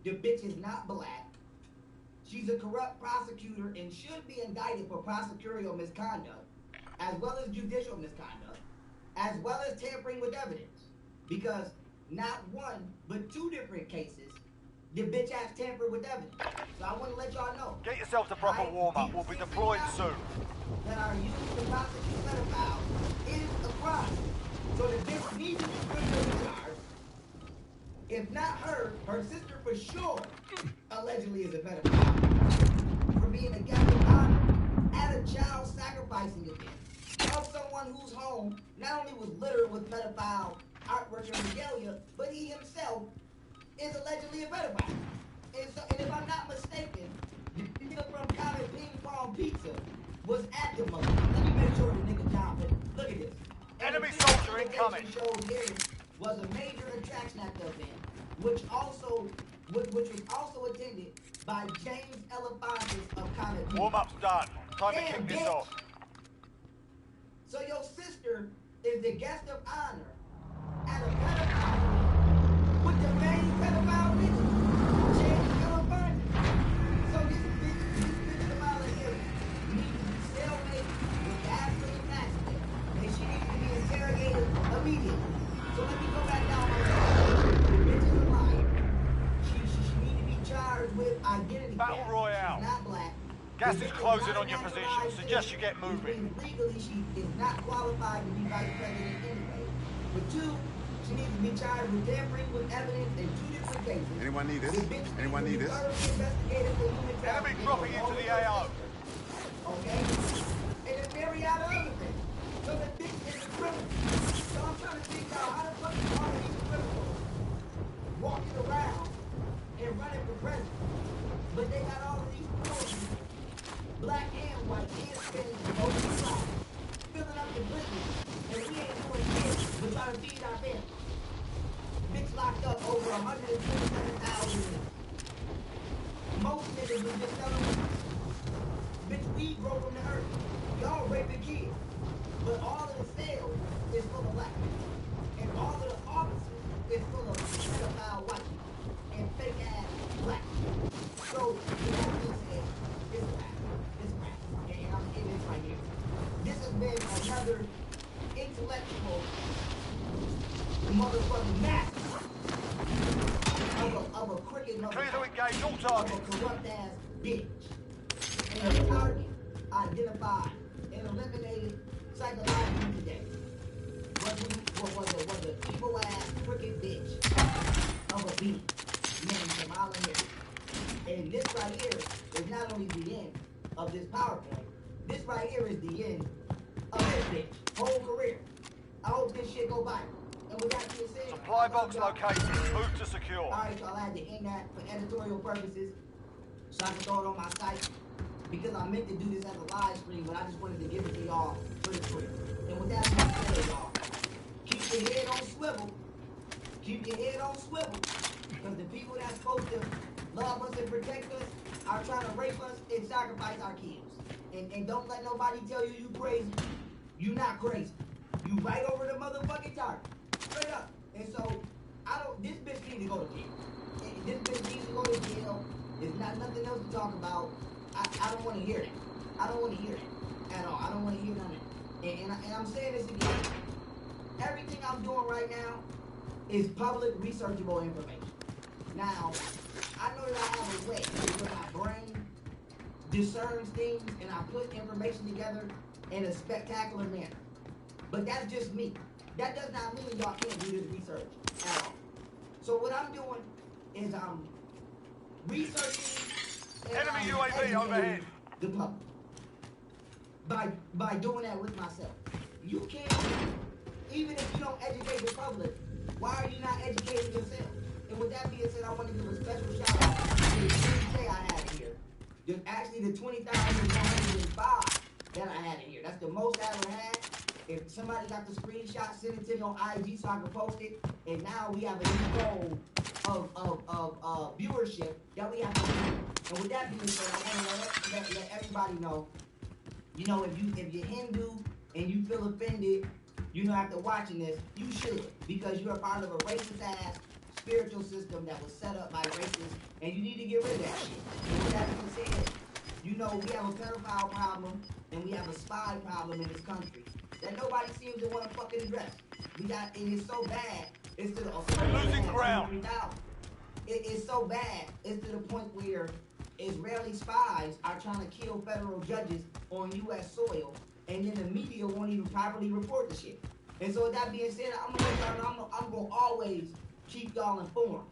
The bitch is not black. She's a corrupt prosecutor and should be indicted for prosecutorial misconduct, as well as judicial misconduct, as well as tampering with evidence. Because not one, but 2 different cases, the bitch has tampered with evidence. So I want to let y'all know. Get yourself to proper warm-up. We'll be deploying soon. That are used to prosecute pedophiles is a crime. So the bitch needs to be criminally charged. If not her, her sister for sure allegedly is a pedophile for being a guest of honor at a child sacrificing event of someone whose home not only was littered with pedophile artwork and regalia, but he himself is allegedly a pedophile. And if I'm not mistaken, the nigga from Comet Ping Pong Pizza was at the mother. Let me make sure the nigga John, look at this. Enemy soldier incoming. Showed here was a major attraction at the event, which was also attended by James Elefantis of Comet Ping. Warm-up's done. Time to kick this off. So your sister is the guest of honor at a pedophile with the main pedophile bitch, James Elefantis. So this bitch Kamala Harris needs to be stalemate with gasoline accident, and she needs to be interrogated immediately. So let me go back down my road. The bitch is a liar. She needs to be charged with identity Battle theft. Royale. She's not black. Gas is closing on your position. Suggest you get moving. Legally, she is not qualified to be vice president anyway. But 2, she needs to be charged with tampering with evidence in 2 different cases. Anyone need this? Anyone need this? Enemy dropping into the AO. Okay? And it's very out of other things. So the bitch is a criminal. So I'm trying to figure out how the fuck is all of these criminals walking around and running for president. But they got all of these criminals, black and white, and Spanish, mostly black, filling up the prisons, and we ain't doing shit but trying to feed our family. Bitch locked up over 127,000. Most niggas was just selling weed. Bitch, weed grow from the earth. Y'all raping kids. But all of the sales is full of black. And all of the offices is full of pedophile white and fake ass black. So, with that being said, it's rap. It's rap. And I'm in this right here. This has been another intellectual motherfucking master of a cricket motherfucker. Clear to engage all targets. Of a corrupt ass bitch. And the target identified and eliminated psychologically today was a evil ass cricket bitch of a beat named Kamala Harris. And this right here is not only the end of this PowerPoint, this right here is the end of this bitch whole career. I hope this shit go viral. And with that being said, Supply box located. Move to secure. Alright, y'all, I had to end that for editorial purposes so I can throw it on my site because I meant to do this as a live stream, but I just wanted to give it to y'all for the free. And with that being said, y'all, keep your head on swivel. Keep your head on swivel because the people that's supposed to love us and protect us are trying to rape us and sacrifice our kids. And don't let nobody tell you you crazy. You not crazy. You right over the motherfucking target. Straight up. And so, this bitch needs to go to jail. This bitch needs to go to jail. There's not nothing else to talk about. I don't want to hear that. I don't want to hear that at all. I don't want to hear none of that. And I'm saying this again. Everything I'm doing right now is public researchable information. Now, I know that I have a way where my brain discerns things and I put information together in a spectacular manner. But that's just me. That does not mean y'all can't do this research at all. So what I'm doing is I'm researching and Enemy I'm UAV overhead. The public. By doing that with myself. You can't, even if you don't educate the public, why are you not educating yourself? And with that being said, I want to give a special shout out to the 20K I had here. There's actually the 20,105 that I had in here. That's the most I ever had. If somebody got the screenshot, send it to me on IG so I can post it. And now we have a new goal of viewership that we have to do. And with that being said, I want to let everybody know, you know, if you're Hindu and you feel offended, you know, after watching this, you should. Because you're a part of a racist ass spiritual system that was set up by racist And you need to get rid of that shit. And with that being said, you know, we have a pedophile problem and we have a spy problem in this country that nobody seems to want to fucking address. And it's so bad, it's to the losing ground. It's so bad, it's to the point where Israeli spies are trying to kill federal judges on U.S. soil, and then the media won't even properly report the shit. And so with that being said, I'm gonna always keep y'all informed.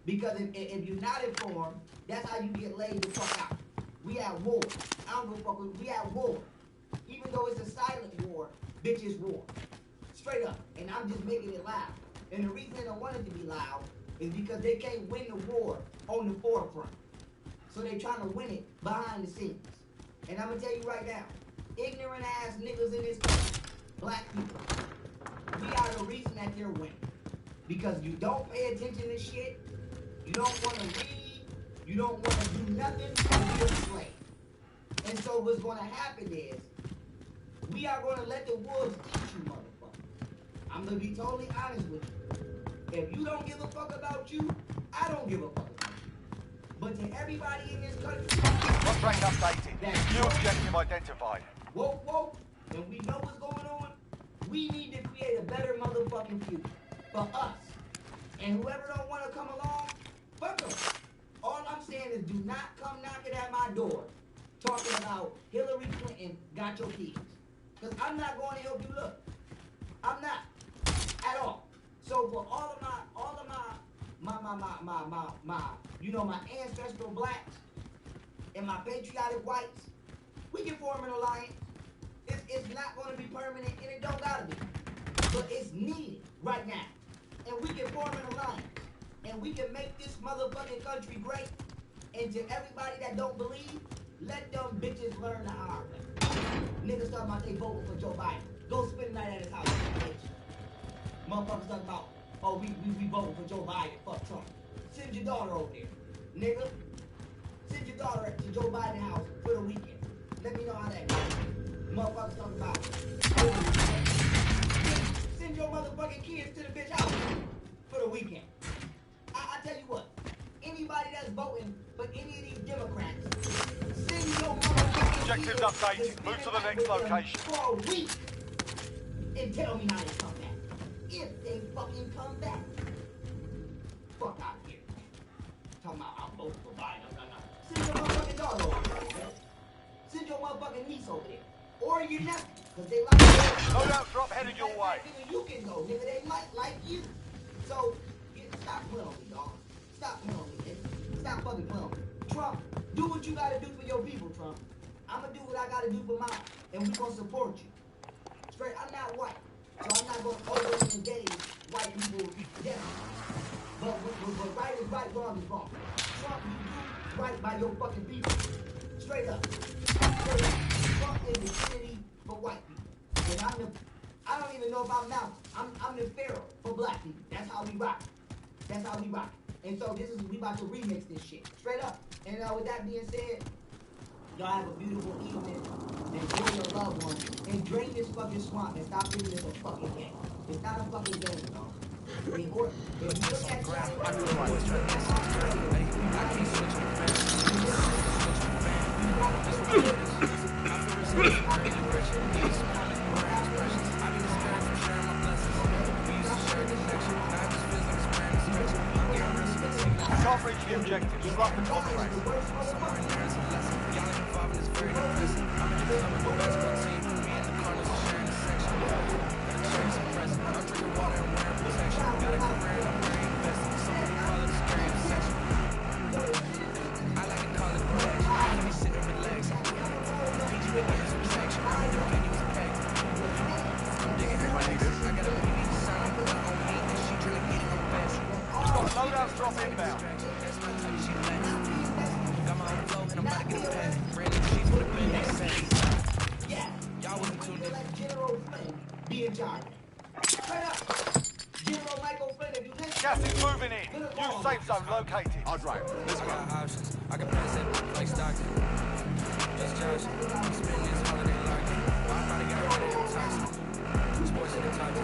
Because if you're not informed, that's how you get laid the fuck out. We at war. I don't give a fuck. We at war. Even though it's a silent war, bitch, it's war. Straight up. And I'm just making it loud. And the reason they don't want it to be loud is because they can't win the war on the forefront. So they trying to win it behind the scenes. And I'm gonna tell you right now, ignorant ass niggas in this country, black people, we are the reason that they're winning. Because you don't pay attention to shit, you don't want to read, you don't want to do nothing, and be a slave. And so what's going to happen is, we are going to let the wolves eat you, motherfucker. I'm going to be totally honest with you. If you don't give a fuck about you, I don't give a fuck about you. But to everybody in this country, contract updated. New objective identified. Woke, and we know what's going on. We need to create a better motherfucking future for us. And whoever don't want to come along, fuck them. All I'm saying is do not come knocking at my door talking about Hillary Clinton got your kids. Because I'm not going to help you look. I'm not. At all. So for all of my you know, my ancestral blacks and my patriotic whites, we can form an alliance. It's not going to be permanent, and it don't gotta be. But it's needed right now. And we can form an alliance. And we can make this motherfucking country great. And to everybody that don't believe, let them bitches learn the hard way. Niggas talking about they voting for Joe Biden. Go spend the night at his house, bitch. Motherfuckers talking about, oh, we voting for Joe Biden, fuck Trump. Send your daughter over there, nigga. Send your daughter to Joe Biden's house for the weekend. Let me know how that goes. Motherfuckers talking about, send your motherfucking kids to the bitch house for the weekend. I tell you what, anybody that's voting for any of these Democrats, send your motherfucking objectives updated. Move to the next location. For a week. And tell me how they come back. If they fucking come back. Fuck out of here. Talking about I'm voting for Biden. Send your motherfucking daughter over there. Send your motherfucking niece over there. Or your nephew. Because they like you. No doubt drop headed your way. Nigga, you can go, nigga. They might like you. So, stop playing on me, dog. Stop playing on me, nigga. Stop fucking playing on me. Trump, do what you gotta do for your people, Trump. I'm gonna do what I gotta do for mine. And we gonna support you. Straight, I'm not white. So I'm not gonna over-engage white people definitely. But right is right, wrong is wrong. Trump, you do right by your fucking people. Straight up. Straight up. Trump is the enemy for white people. And I don't even know if I'm now. I'm the pharaoh for black people. That's how we rock. That's how we rock. And so we about to remix this shit. Straight up. And with that being said, y'all have a beautiful evening. Enjoy your loved ones. And drain this fucking swamp and stop thinking it's a fucking game. It's not a fucking game, dog. If you look at Can't reach the objective. Disrupt the contract. Loadouts drop inbound. Y'all wasn't tuned in. Let General Flynn be in charge. Straight up. General Michael Flynn, if you listen. Gas is moving in. New safe zone located. I'll drive. Let's go. Options. I can pass it like Stockton. Just Josh. Spend this holiday like I probably got rid of Tyson. Sports in the top 10.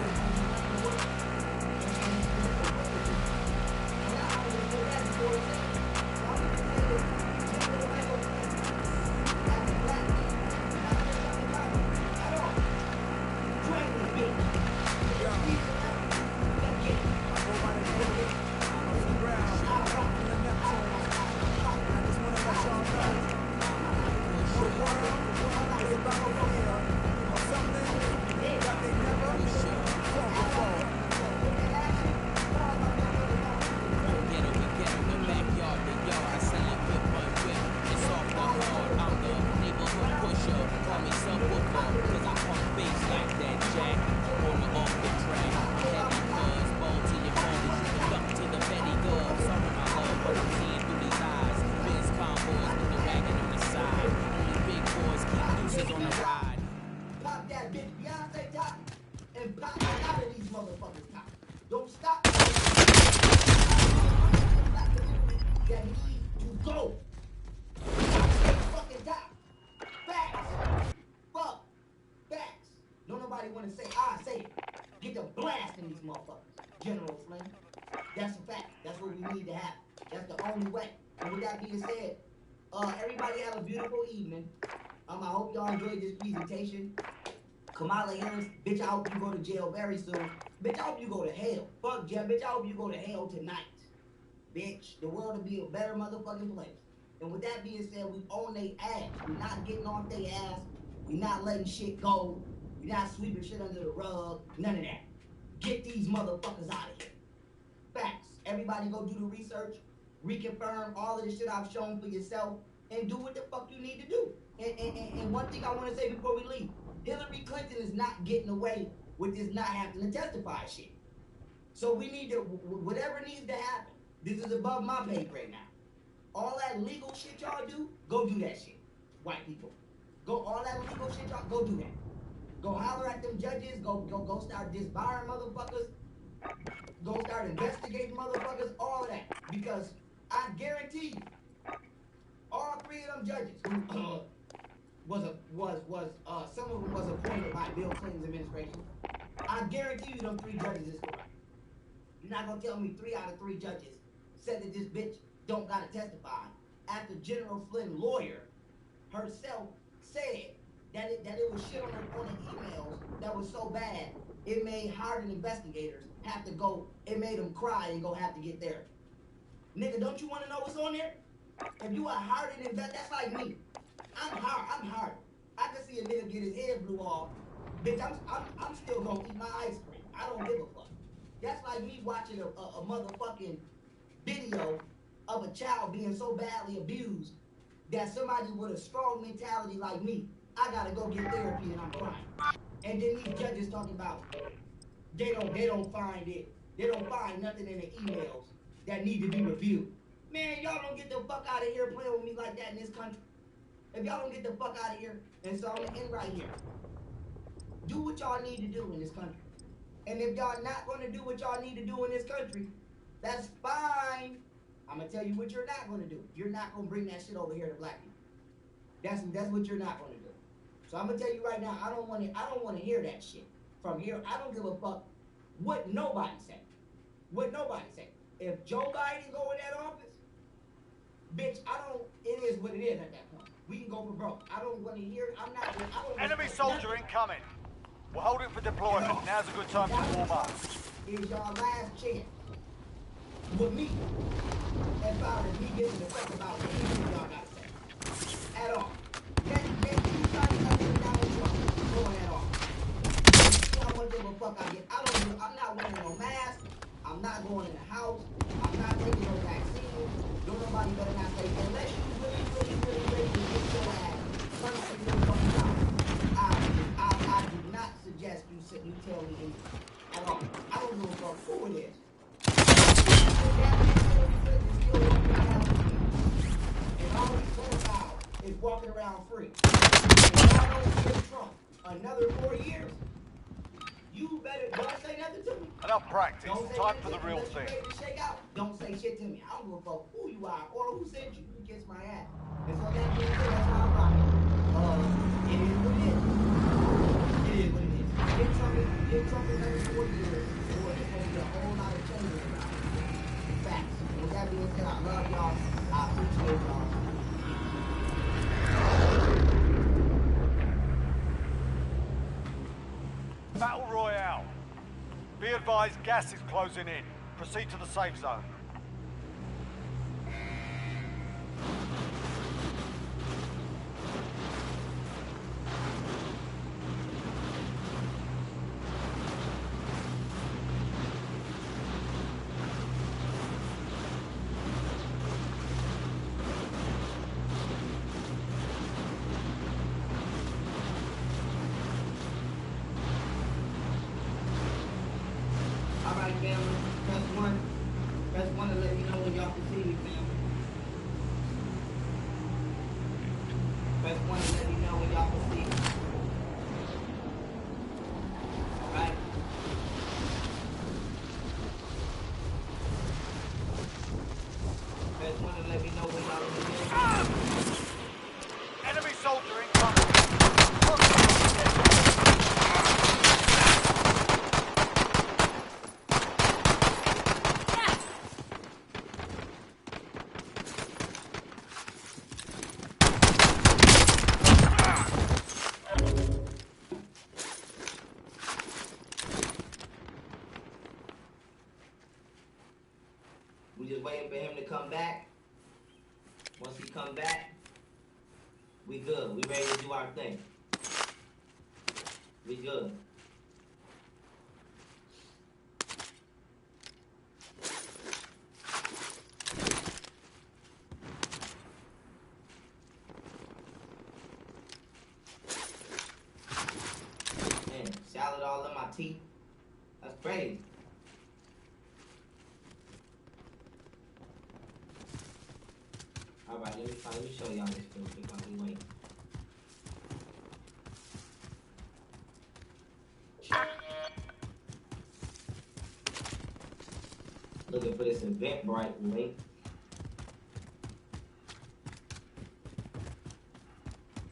Go. Fucking die. Facts. Fuck. Facts. Don't nobody want to say, I say it. Get the blast in these motherfuckers. General Flynn. That's a fact. That's what we need to have. That's the only way. And with that being said, everybody have a beautiful evening. I hope y'all enjoyed this presentation. Kamala Harris, bitch, I hope you go to jail very soon. Bitch, I hope you go to hell. Fuck jail, bitch, I hope you go to hell tonight. Bitch, the world will be a better motherfucking place. And with that being said, we own they ass. We're not getting off their ass. We're not letting shit go. We're not sweeping shit under the rug. None of that. Get these motherfuckers out of here. Facts. Everybody go do the research, reconfirm all of the shit I've shown for yourself, and do what the fuck you need to do. And one thing I want to say before we leave, Hillary Clinton is not getting away with this not having to testify shit. So we need to, whatever needs to happen, this is above my pay grade now. All that legal shit y'all do, go do that shit. White people. Go, all that legal shit y'all, go do that. Go holler at them judges, go start disbarring motherfuckers. Go start investigating motherfuckers, all of that. Because I guarantee you, all three of them judges who some of them was appointed by Bill Clinton's administration. I guarantee you them three judges is correct. You're not gonna tell me 3 out of 3 judges said that this bitch don't gotta testify after General Flynn lawyer herself said that it was shit on the emails that was so bad it made hardened investigators have to go, it made them cry and go have to get therapy. Nigga, don't you wanna know what's on there? If you a hardened investigator, that's like me. I'm hard. I can see a nigga get his head blew off. Bitch, I'm still gonna eat my ice cream. I don't give a fuck. That's like me watching a motherfucking video of a child being so badly abused that somebody with a strong mentality like me, I gotta go get therapy and I'm crying. And then these judges talking about they don't find it. They don't find nothing in the emails that need to be reviewed. Man, y'all don't get the fuck out of here playing with me like that in this country. If y'all don't get the fuck out of here, and so I'm gonna end right here. Do what y'all need to do in this country. And if y'all not gonna do what y'all need to do in this country, that's fine. I'm gonna tell you what you're not gonna do. You're not gonna bring that shit over here to black people. That's what you're not gonna do. So I'm gonna tell you right now, I don't wanna hear that shit. From here, I don't give a fuck what nobody say. What nobody say. If Joe Biden go in that office, bitch, it is what it is at that point. We can go for broke. I don't want to hear, I don't Enemy soldier incoming. We're holding for deployment. Now's a good time to warm up. Is your last chance with me as far as me getting the fuck about anything y'all gotta say. At all. Let you try to tell me down in Trump. Going at all. I don't give a fuck I get. I'm not wearing no mask. I'm not going in the house. I'm not taking no vaccine. Don't nobody better not say, unless you really to get your ass perfectly fucking out. I do not suggest you tell me anything at all. I don't give a fuck who it is. And all these pedophiles is walking around free. If I don't give Trump another 4 years, you better don't say nothing to me. Enough practice. Time for the real thing. Don't say shit to me. I don't give a fuck who you are or who sent you. You kiss my ass. And so that being said, that's how I rock. It is what it is. It is what it is. Give Trump another 4 years, or there's going to be a whole lot of changes around. Facts. And with that being said, I love y'all. I appreciate y'all. Battle Royale. Be advised, gas is closing in. Proceed to the safe zone. All right, family. Press 1. Press way y'all in the building. Enemy soldier incoming. We just waiting for him to come back. Once he come back, we good. We ready to do our thing. We good. Man, salad all in my teeth. That's crazy. Alright, let me show y'all this real quick while we wait. Looking for this Eventbrite link.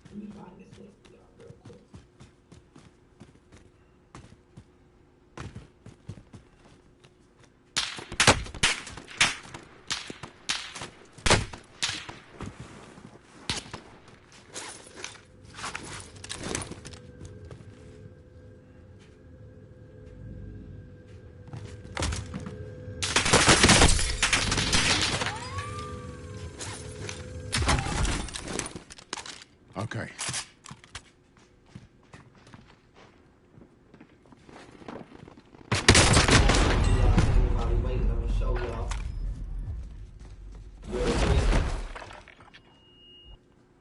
Let me find this link for y'all real quick. Okay. While we waiting, I'm gonna show y'all.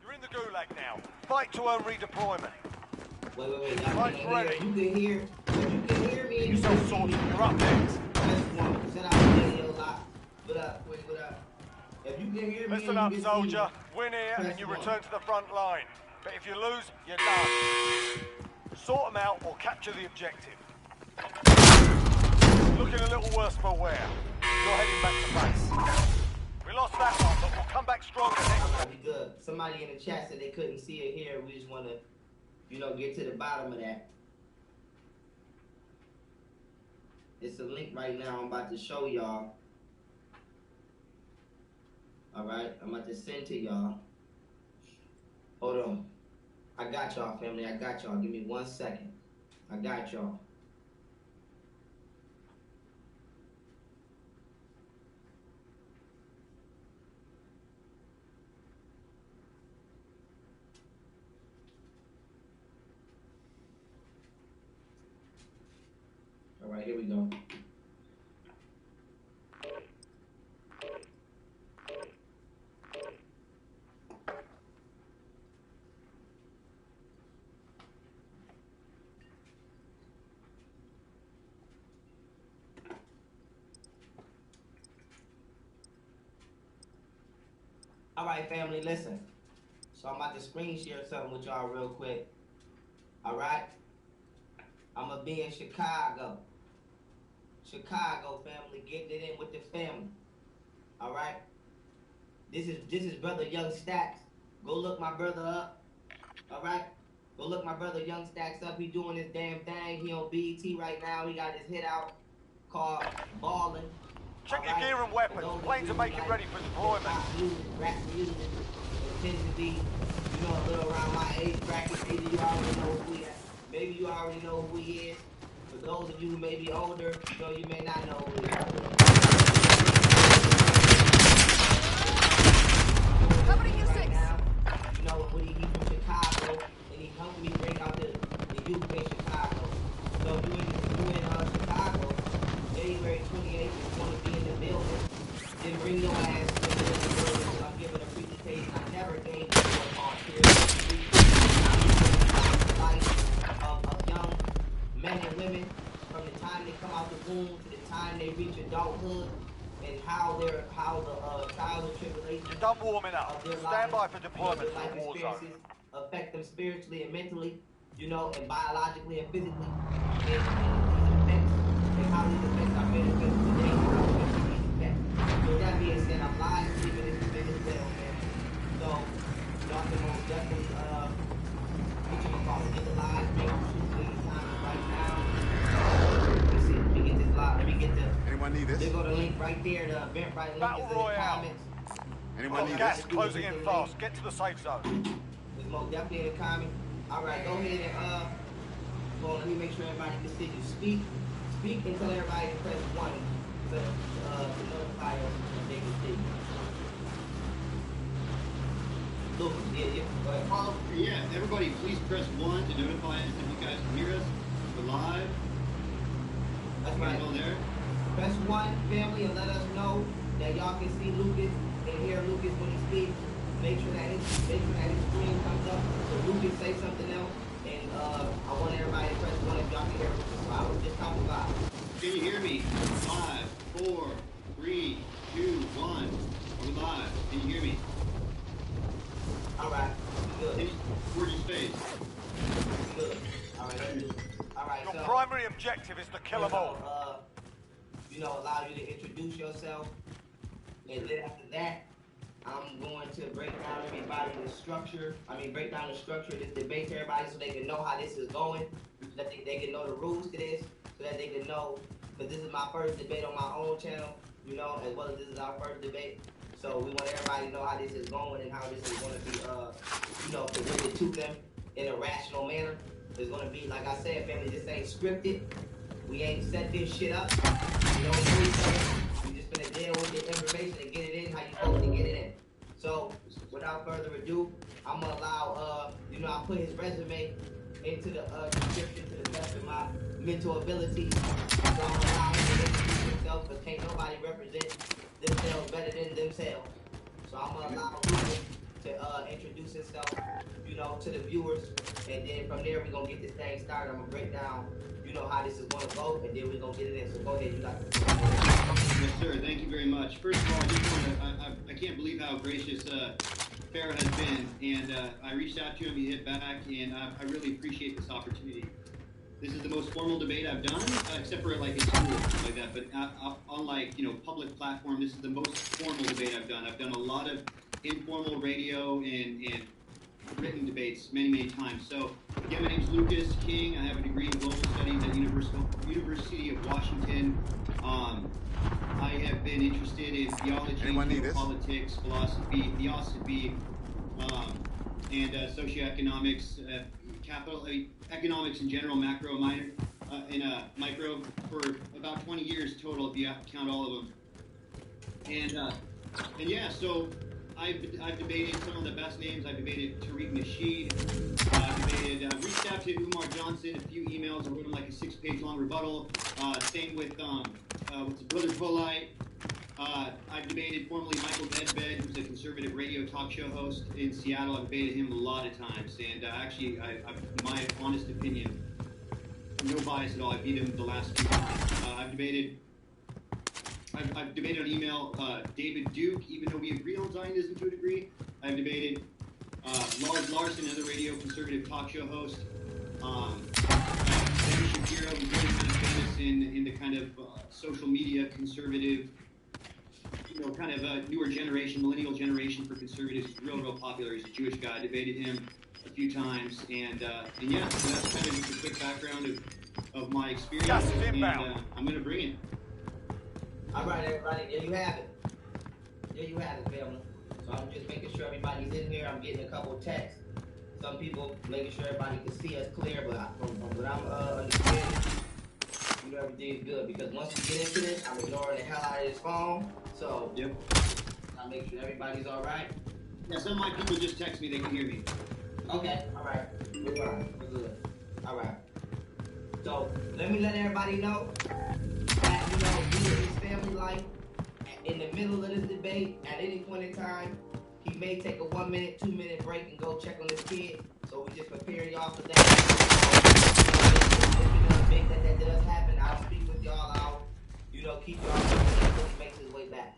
You're in the gulag now. Fight to earn redeployment. Wait. Y'all Fight's can't ready. hear. You can hear. If you can hear me and You you can see self-sorted. me. You're up next. Press 1. Send out the video lot. What up? Wait, what up? If you can hear me Listen and up, you can soldier. see me, Win here press and you 1. return to the front line. But if you lose, you're done. Sort them out or capture the objective. Looking a little worse for wear. You're heading back to base. We lost that one, but we'll come back stronger next time. Alright, we good. Somebody in the chat said they couldn't see it here. We just want to, get to the bottom of that. It's a link right now I'm about to show y'all. Alright, I'm about to send to y'all. Hold on. I got y'all, family. I got y'all. Give me 1 second. I got y'all. Alright, here we go. Alright, family, listen. So I'm about to screen share something with y'all real quick. Alright? I'm going to be in Chicago. Chicago, family. Getting it in with the family. Alright? This is brother Young Stacks. Go look my brother up. Alright? Go look my brother Young Stacks up. He doing his damn thing. He on BET right now. He got his hit out called Ballin'. Check your gear and weapons. Planes are making ready for deployment. Rap music tends to be, a little around my age bracket. Maybe you already know who he is. Maybe you already know who he is. For those of you who may be older, you may not know who he is. Cover you right 6. now, when he's from Chicago, and he helped me bring out the youth in Chicago. So you in Chicago, January 28th, is going to be in the building. Then bring your ass to the building. I'm giving a presentation I never gave before on here. Life of young men and women from the time they come out the womb to the time they reach adulthood, and how the trials and tribulations. You're done warming up. Stand by for deployment life to the war zone. experiences affect them spiritually and mentally, and biologically and physically. And these effects, and how these effects are manifested today, and how these effects. So with that being said, I'm live streaming this in Venezuela. need this? There go the link right there. The Eventbrite link Battle is in the Royale. comments. Anyone need Gas this? closing in fast. Get to the safe zone. It's most definitely in the comments. All right, go ahead and well, let me make sure everybody can see you. Speak and tell everybody to press 1 to notify us when they can see. Look, yeah, go ahead. Yeah, everybody please press 1 to notify us if you guys can hear us. We're live. That's right. Go there. Press 1, family, and let us know that y'all can see Lucas and hear Lucas when he speaks. Make sure that his screen comes up so Lucas say something else. And I want everybody to press 1 if y'all can hear Lucas. So I was just talking about. Can you hear me? 5, 4, 3, 2, 1. We're live. Can you hear me? All right. Good. Where's your space? Good. All right. All right. Your So, primary objective is to kill them all. Allow you to introduce yourself. And then after that, I'm going to break down the structure of this debate to everybody so they can know how this is going, so that they can know the rules to this, so that they can know, because this is my first debate on my own channel, as well as this is our first debate. So we want everybody to know how this is going and how this is going to be, presented to them in a rational manner. It's going to be, like I said, family, this ain't scripted. We ain't set this shit up. We don't know each other. We just gonna deal with the information and get it in how you supposed to get it in. So, without further ado, I'm gonna allow, I put his resume into the description to the best of my mental ability. So I'm gonna allow him to introduce himself, because can't nobody represent themselves better than themselves. So I'm gonna allow him to introduce himself, to the viewers, and then from there we're gonna get this thing started. I'm gonna break down how this is going to go, and then we're going to get it in. So go ahead, you got the floor. Yes, sir. Thank you very much. First of all, I just want I can't believe how gracious Farrah has been, and I reached out to him, he hit back, and I really appreciate this opportunity. This is the most formal debate I've done, except for like in school or something like that, but on public platform, this is the most formal debate I've done. I've done a lot of informal radio and written debates many times. So again, my name's Lucas King. I have a degree in global studies at University of Washington. I have been interested in theology, politics, philosophy, theosophy, and socioeconomics, economics in general, macro, minor, and micro for about 20 years total if you count all of them. And yeah, so I've debated some of the best names. I've debated Tariq Nasheed. I've reached out to Umar Johnson, a few emails. I wrote him like a 6-page long rebuttal. Same with Brother Polite. I've debated formerly Michael Nedved, who's a conservative radio talk show host in Seattle. I've debated him a lot of times. And actually, my honest opinion, no bias at all, I beat him the last few times. I've debated on email David Duke, even though we agree on Zionism to a degree. I've debated Lars Larson, another radio conservative talk show host. Ben Shapiro, who's really kind of famous in the kind of social media conservative, kind of newer generation, millennial generation for conservatives. He's real popular. He's a Jewish guy. I debated him a few times, and yeah, so that's kind of just a quick background of my experience, and I'm going to bring it. All right, everybody, there you have it. There you have it, family. So I'm just making sure everybody's in here. I'm getting a couple of texts. Some people making sure everybody can see us clear, but from what I'm understanding, everything's good. Because once we get into this, I'm ignoring the hell out of this phone. So yep. I'll make sure everybody's all right. Yeah, some of my people just text me. They can hear me. Okay, all right. We're good. All right. So let everybody know that, due to his family life, in the middle of this debate, at any point in time, he may take a 1 minute, 2 minute break and go check on his kid. So we just preparing y'all for that. If that does happen, I'll speak with y'all. I'll, keep y'all until he makes his way back.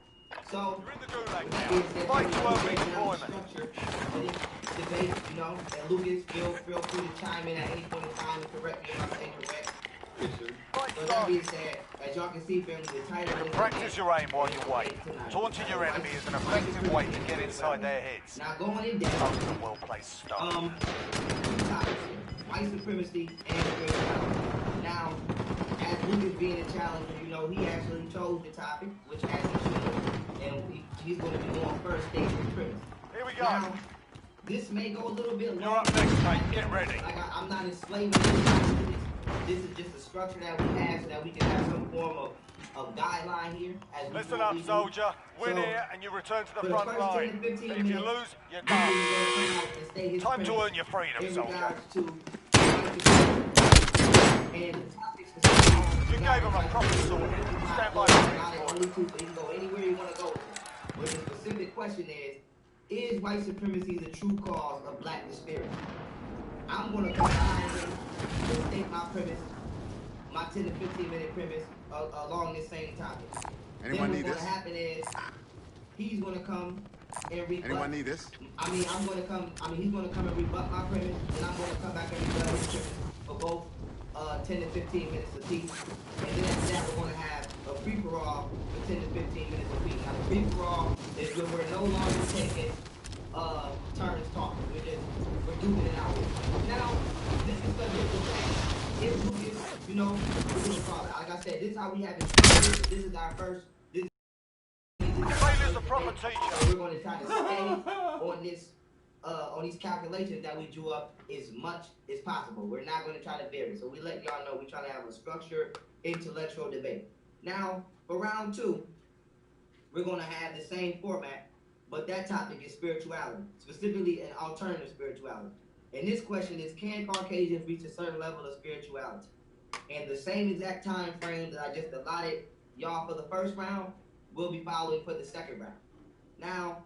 So, You're in the gulag now. Fight to early deployment. Debate, and Lucas, feel free to chime in at any point in time and correct me if I'm incorrect. Yes, sir. So that being said, as y'all can see, family, the title of the Practice your aim while you wait. Taunting your enemy is an effective way to get inside their heads. Now going in depth. That was a well-placed start. Two topics here: white supremacy and spirituality. Now, as Lucas being a challenger, you know, he actually chose the topic, which as he should, and he's going to be going first, state his premise. Here we go. Now, this may go a little bit long. You're up next, mate. Get ready. Like I'm not enslaving anybody to this. This is just a structure that we have so that we can have some form of guideline here. As Listen up, soldier. Win here and you return to the front line. If you lose, you're done. Time to earn your freedom, soldier. You gave him a proper sword. Stand by. You can go anywhere you want to go. But the specific question is white supremacy the true cause of black disparity? I'm going to combine and state my premise, my 10 to 15 minute premise along this same topic. Anyone need this? What's going to happen is he's going to come and rebut. Anyone need this? He's going to come and rebut my premise, and I'm going to come back and rebut his premise for both 10 to 15 minutes apiece. And then after that, we're going to have a free-for-all for 10 to 15 minutes apiece. Now, the free-for-all is when we're no longer taking turns talking. We're doing it out. Now, this is subject to change. If Lucas, you know, we're going to call it. Like I said, this is how we have it started. This is our first. Failure's a proper teacher. We're going to try to stay on this. On these calculations that we drew up as much as possible. We're not going to try to vary. So we let y'all know we try to have a structured intellectual debate. Now, for round 2, we're going to have the same format, but that topic is spirituality, specifically an alternative spirituality. And this question is, can Caucasians reach a certain level of spirituality? And the same exact time frame that I just allotted y'all for the first round will be following for the second round. Now,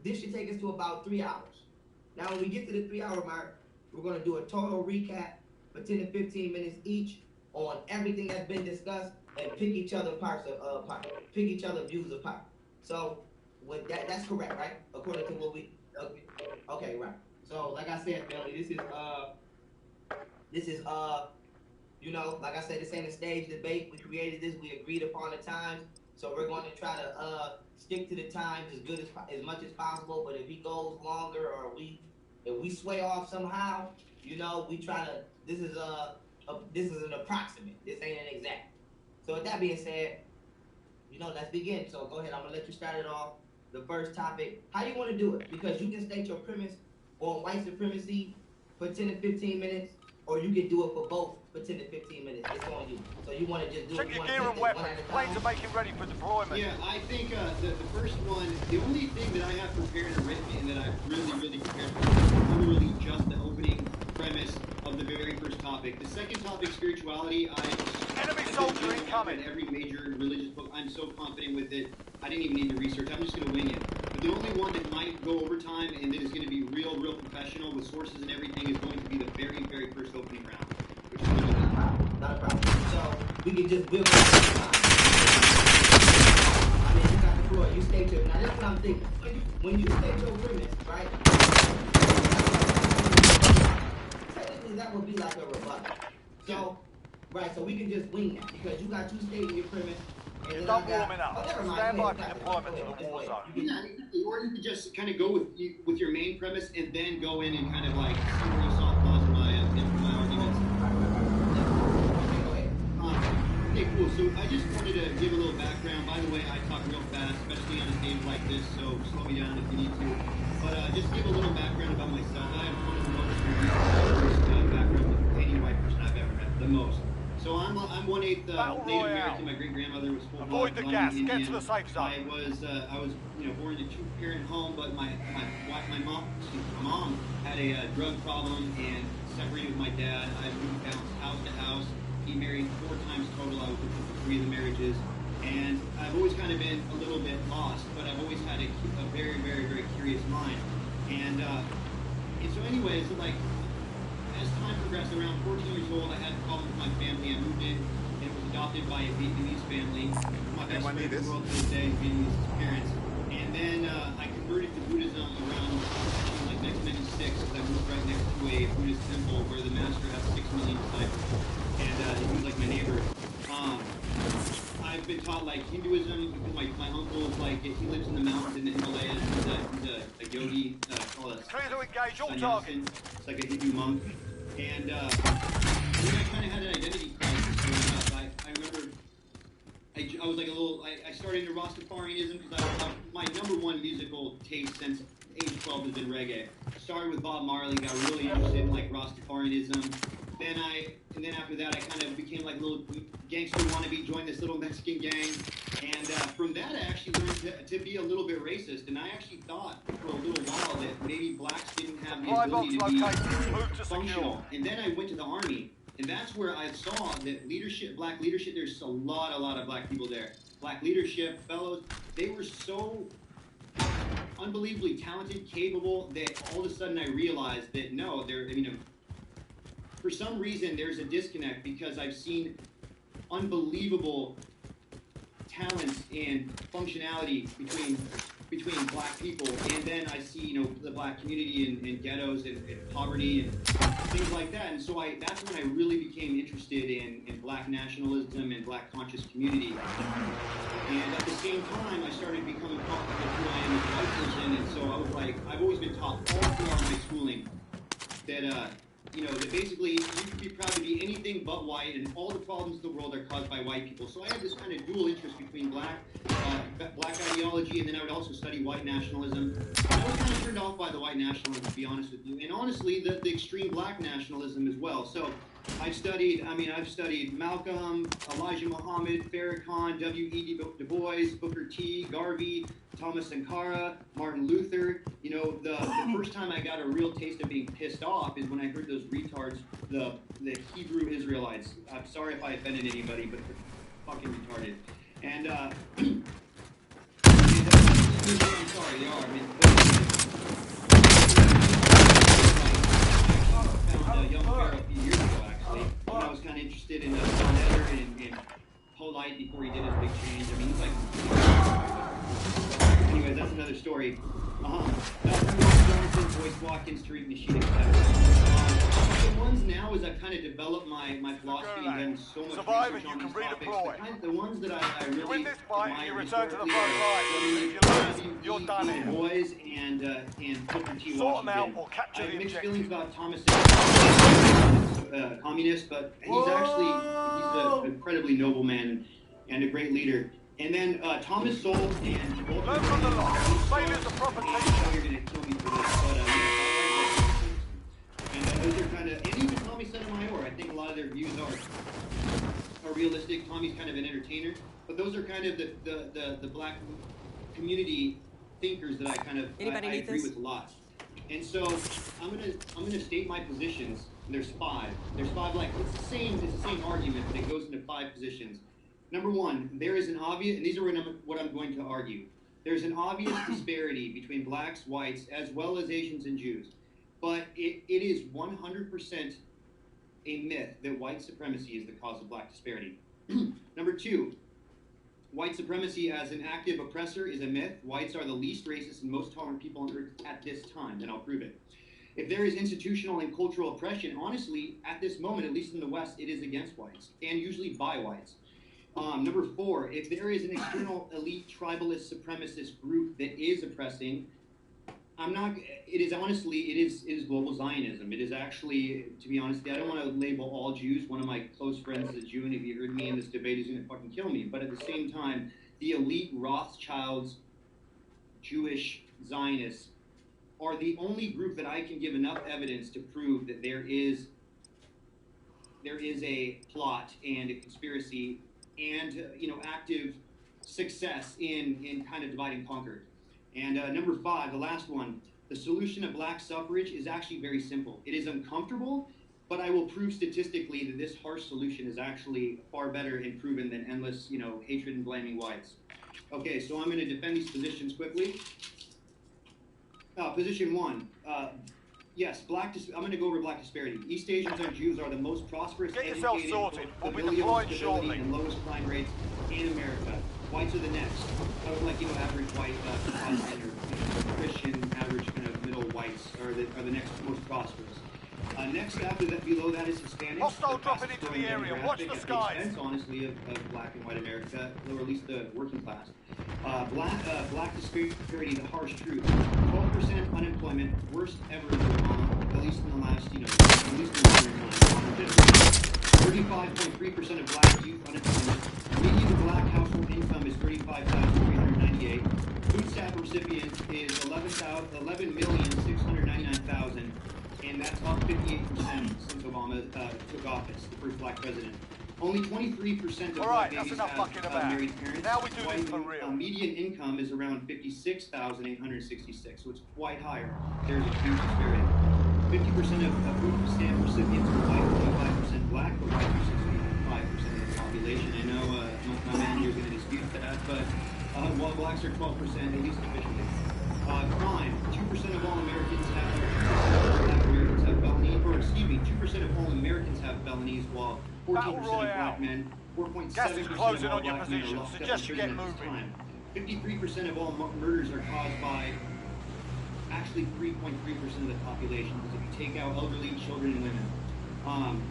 this should take us to about 3 hours. Now, when we get to the 3-hour mark, we're going to do a total recap for 10 to 15 minutes each on everything that's been discussed and pick each other pick each other views apart. So, with that's correct, right? According to what we, okay, right. So, like I said, family, this is you know, like I said, this ain't a stage debate. We created this. We agreed upon the times. So we're going to try to stick to the times as much as possible. But if he goes longer or if we sway off somehow, you know, we try to. This is an approximate. This ain't an exact. So with that being said, you know, let's begin. So go ahead. I'm gonna let you start it off. The first topic. How you want to do it? Because you can state your premise on white supremacy for 10 to 15 minutes, or you can do it for both for 10 to 15 minutes. It's on you. So you want to just do Check it. your gear and weapons. Planes are making ready for deployment. Yeah, I think the first one, the only thing that I have prepared and written and that I've really prepared for is literally just the opening premise of the very first topic. The second topic, spirituality, Enemy soldier incoming. In every major religious book, I'm so confident with it. I didn't even need to research. I'm just going to wing it. But the only one that might go over time and that is going to be real professional with sources and everything is going to be the very first opening round, which is going to be not a problem. So we can just build up I mean, you got the floor. You state your. Now, this is what I'm thinking. When you state your premise, right? Technically, that would be like a rebuttal. So, right. So we can just wing that because you got two stating your premise. You're done warming up. Stand by for deployment to the war zone. Yeah, or you could just kind of go with your main premise and then go in and kind of like some real soft flaws in my arguments. Okay, cool. So I just wanted to give a little background. By the way, I talk real fast, especially on a stage like this, so slow me down if you need to. But just give a little background about myself. I have one of the most background of any white person I've ever met, the most. So I'm 1/8 Native American. My great grandmother was full blood Avoid the gas. Get to the safe zone. I was born in a 2-parent home, but my mom had a drug problem and separated with my dad. I moved house to house. He married 4 times total. I was with him for 3 of the marriages, and I've always kind of been a little bit lost, but I've always had a very curious mind. And so anyways, like. As time progressed, around 14 years old, I had problems with my family. I moved in and was adopted by a Vietnamese family. My best friend in the world to this day is Vietnamese parents. And then I converted to Buddhism around like 1996 because I moved right next to a Buddhist temple where the master has 6 million disciples. And he was like my neighbor. I've been taught like Hinduism because my uncle is like, he lives in the mountains in the Himalayas. He's a yogi. Clear to engage all targets. It's like a Hindu monk. And I kind of had an identity crisis growing up. remember I was like a little, I started into Rastafarianism because my #1 musical taste since age 12 has been reggae. Started with Bob Marley, got really interested in like Rastafarianism. Then after that, I kind of became like a little gangster wannabe, joined this little Mexican gang. And from that, I actually learned to be a little bit racist. And I actually thought for a little while that maybe blacks didn't have the ability to be functional. And then I went to the army. And that's where I saw that leadership, black leadership, there's a lot of black people there. Black leadership, fellows, they were so unbelievably talented, capable, that all of a sudden I realized that no, for some reason there's a disconnect because I've seen unbelievable talents and functionality between black people, and then I see the black community in ghettos and poverty and things like that, and so that's when I really became interested in black nationalism and black conscious community. And at the same time, I started becoming comfortable with who I am as a white person, and so I was like, I've always been taught all throughout my schooling that that basically you can be proud to be anything but white, and all the problems of the world are caused by white people. So I had this kind of dual interest between black ideology, and then I would also study white nationalism. And I was kind of turned off by the white nationalism, to be honest with you, and honestly, the extreme black nationalism as well. So I've studied Malcolm, Elijah Muhammad, Farrakhan, W.E. Du Bois, Booker T, Garvey, Thomas Sankara, Martin Luther. The first time I got a real taste of being pissed off is when I heard those retards, the Hebrew Israelites. I'm sorry if I offended anybody, but they're fucking retarded. And I'm sorry, they are. I found young Pharaoh a few years ago, actually, when I was kind of interested in John Eder and Polite before he did his big change. I mean, he's like... Anyways, that's another story. Johnson, Boyce Watkins, Tariq Nasheed, etc. The ones now is I've kind of developed my philosophy and done so much research on these topics. The ones that I really... You win this fight, you return to the front line. If you lose, you're done here. Boys and Booker T. Sort them out Washington. or capture I have the mixed objective. feelings about Thomas. Communist, but he's an incredibly noble man and a great leader. And then Thomas Sowell and Walter. Learn from the loss. Failures are proper I know you're gonna kill me for this, but and those are kind of, and even Tommy Sotomayor. I think a lot of their views are realistic. Tommy's kind of an entertainer, but those are kind of the black community thinkers that I kind of I agree with a lot. And so I'm gonna state my positions. There's five. There's five. Like it's the same argument, but it goes into 5 positions. Number one, there is an obvious, and these are what I'm going to argue. There's an obvious disparity between blacks, whites, as well as Asians and Jews. But it is 100% a myth that white supremacy is the cause of black disparity. Number two, white supremacy as an active oppressor is a myth. Whites are the least racist and most tolerant people on earth at this time, and I'll prove it. If there is institutional and cultural oppression, honestly, at this moment, at least in the West, it is against whites, and usually by whites. Number 4, if there is an external elite tribalist supremacist group that is oppressing, it is global Zionism. It is actually, to be honest, I don't want to label all Jews. One of my close friends is a Jew, and if you heard me in this debate, he's going to fucking kill me. But at the same time, the elite Rothschilds, Jewish Zionists, are the only group that I can give enough evidence to prove that there is a plot and a conspiracy and active success in kind of divide and conquer. And number 5, the last one, the solution of black suffrage is actually very simple. It is uncomfortable, but I will prove statistically that this harsh solution is actually far better and proven than endless, hatred and blaming whites. Okay, so I'm going to defend these positions quickly. Position 1. Yes, I'm going to go over black disparity. East Asians and Jews are the most prosperous, educated, familial stability, and lowest crime rates in America. Whites are the next. I would like, average white, Protestant or Christian, average kind of middle whites are the next most prosperous. Next, after that, below that is Hispanics. Hostile dropping into the area. Watch the skies. Expense, honestly, of black and white America, or at least the working class. Black disparity, the harsh truth. 12% unemployment, worst ever in Obama, at least in the last, at least in the modern time. 35.3% of black youth unemployment. Median black household income is $35,398. Food stamp recipient is 11,699,000, and that's up 58% since Obama took office, the first black president. Only 23% of black babies have married parents. Now we do this for real. Median income is around $56,866, so it's quite higher. There's a huge disparity. 50% of food stamp recipients are white, 25% black, or white for 65% of the population. I know my man here is going to dispute that, but while blacks are 12%, at least officially. Crime, 2% of all Americans have felonies, or excuse me, 2% of all Americans have felonies, while 14% of black men, 4.7% of all black men are locked up in prison at this time. 53% of all murders are caused by actually 3.3% of the population, because if you take out elderly, children, and women.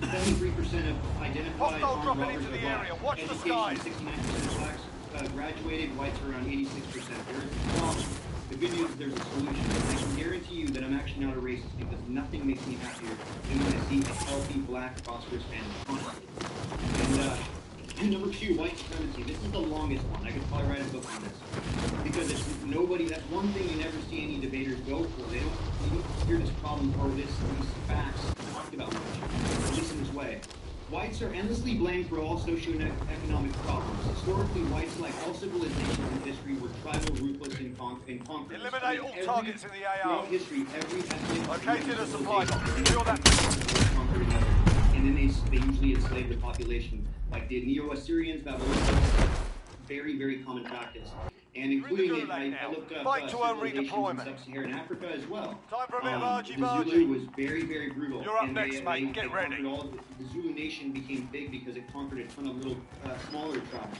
73% of identified armed robbers are black. Education, 69% of blacks graduated, whites are around 86%. There is a problem. The good news is there's a solution. I can guarantee you that I'm actually not a racist, because nothing makes me happier than when I see a healthy, black, prosperous family. And number 2, white supremacy. This is the longest one. I could probably write a book on this. Because it's nobody, that's one thing you never see any debaters go for. You don't hear this problem or these facts talked about much, at least in this way. Whites are endlessly blamed for all socioeconomic problems. Historically, whites, like all civilizations in history, were tribal, ruthless, and conquerors. Eliminate all targets in the AO. Throughout history, every ethnic located a supply box. Secure that. And then they usually enslave the population, like the Neo-Assyrians, Babylonians. Very, very common practice. And including I looked up civilizations in sub-Saharan Africa as well. Time for a bit of the Zulu was very, very brutal. You're up next, mate. Get ready. The Zulu nation became big because it conquered a ton of little, smaller tribes.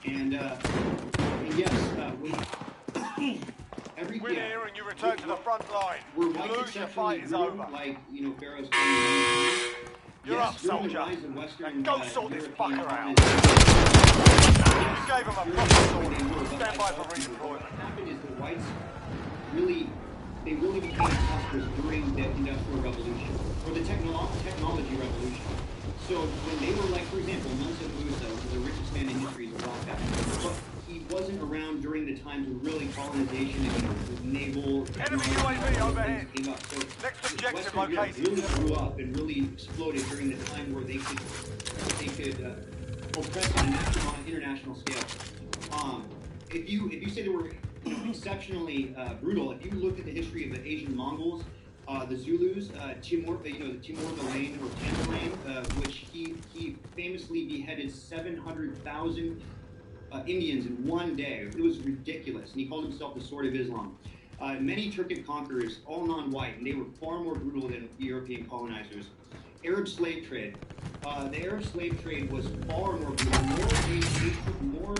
And yes, win here and you return to the front line. We're lose, your fight is over. Like, Pharaoh's. You're up, soldier. And go sort this fucker out. You gave him a proper sword. Stand by for redeployment. What happened is the whites really became prosperous during the Industrial Revolution, or the technology revolution. So when they were, like, for example, Mansa Musa was the richest man in history, is a black guy. But he wasn't around during the times of really colonization and naval. Enemy UAV overhead. Came up. So next objective Western located. Europe really grew up and really exploded during the time where they could oppress on an international scale. If you say they were exceptionally brutal, if you look at the history of the Asian Mongols, the Zulus, Timur, the Lane or Tamerlane, which he famously beheaded 700,000 Indians in one day. It was ridiculous, and he called himself the Sword of Islam. Many Turkic conquerors, all non-white, and they were far more brutal than European colonizers. Arab slave trade. The Arab slave trade was far more brutal. They took more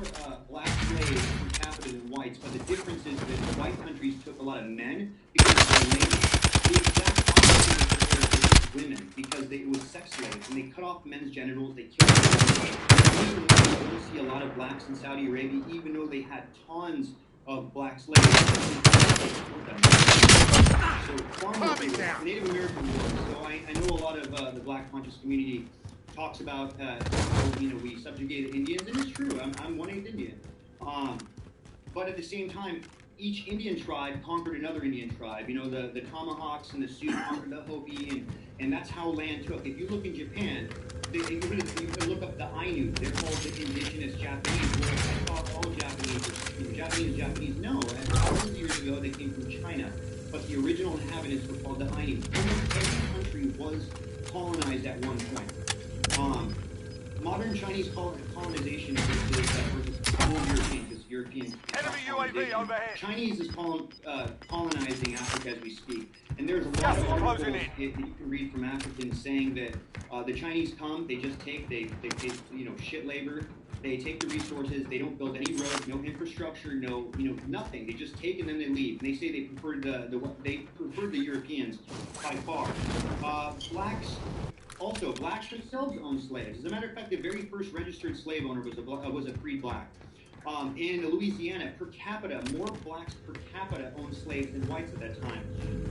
black slaves per capita than whites, but the difference is that white countries took a lot of men because of their labor. The exact opposite of women, because it was sex slaves, and they cut off men's genitals, they killed them. You don't see a lot of blacks in Saudi Arabia, even though they had tons of black slaves. So far more Native American wars. So I know a lot of the black conscious community talks about how we subjugated Indians, and it's true. I'm 1/8 Indian. But at the same time, each Indian tribe conquered another Indian tribe. The Tomahawks and the Sioux conquered the Hopi, and that's how land took. If you look in Japan, you can look up the Ainu. They're called the indigenous Japanese. Well, I thought all Japanese no. Thousands of years ago, they came from China. But the original inhabitants were called the Ainu. Almost every country was colonized at one point. Modern Chinese colonization versus old European enemy UAV overhead. Chinese is colonizing Africa as we speak. And there's a lot of articles that you can read from Africans saying that the Chinese come, they just take, they shit labor. They take the resources. They don't build any roads, no infrastructure, nothing. They just take and then they leave. And they say they preferred the Europeans by far. Blacks themselves own slaves. As a matter of fact, the very first registered slave owner was a free black. In Louisiana, per capita, more blacks per capita owned slaves than whites at that time.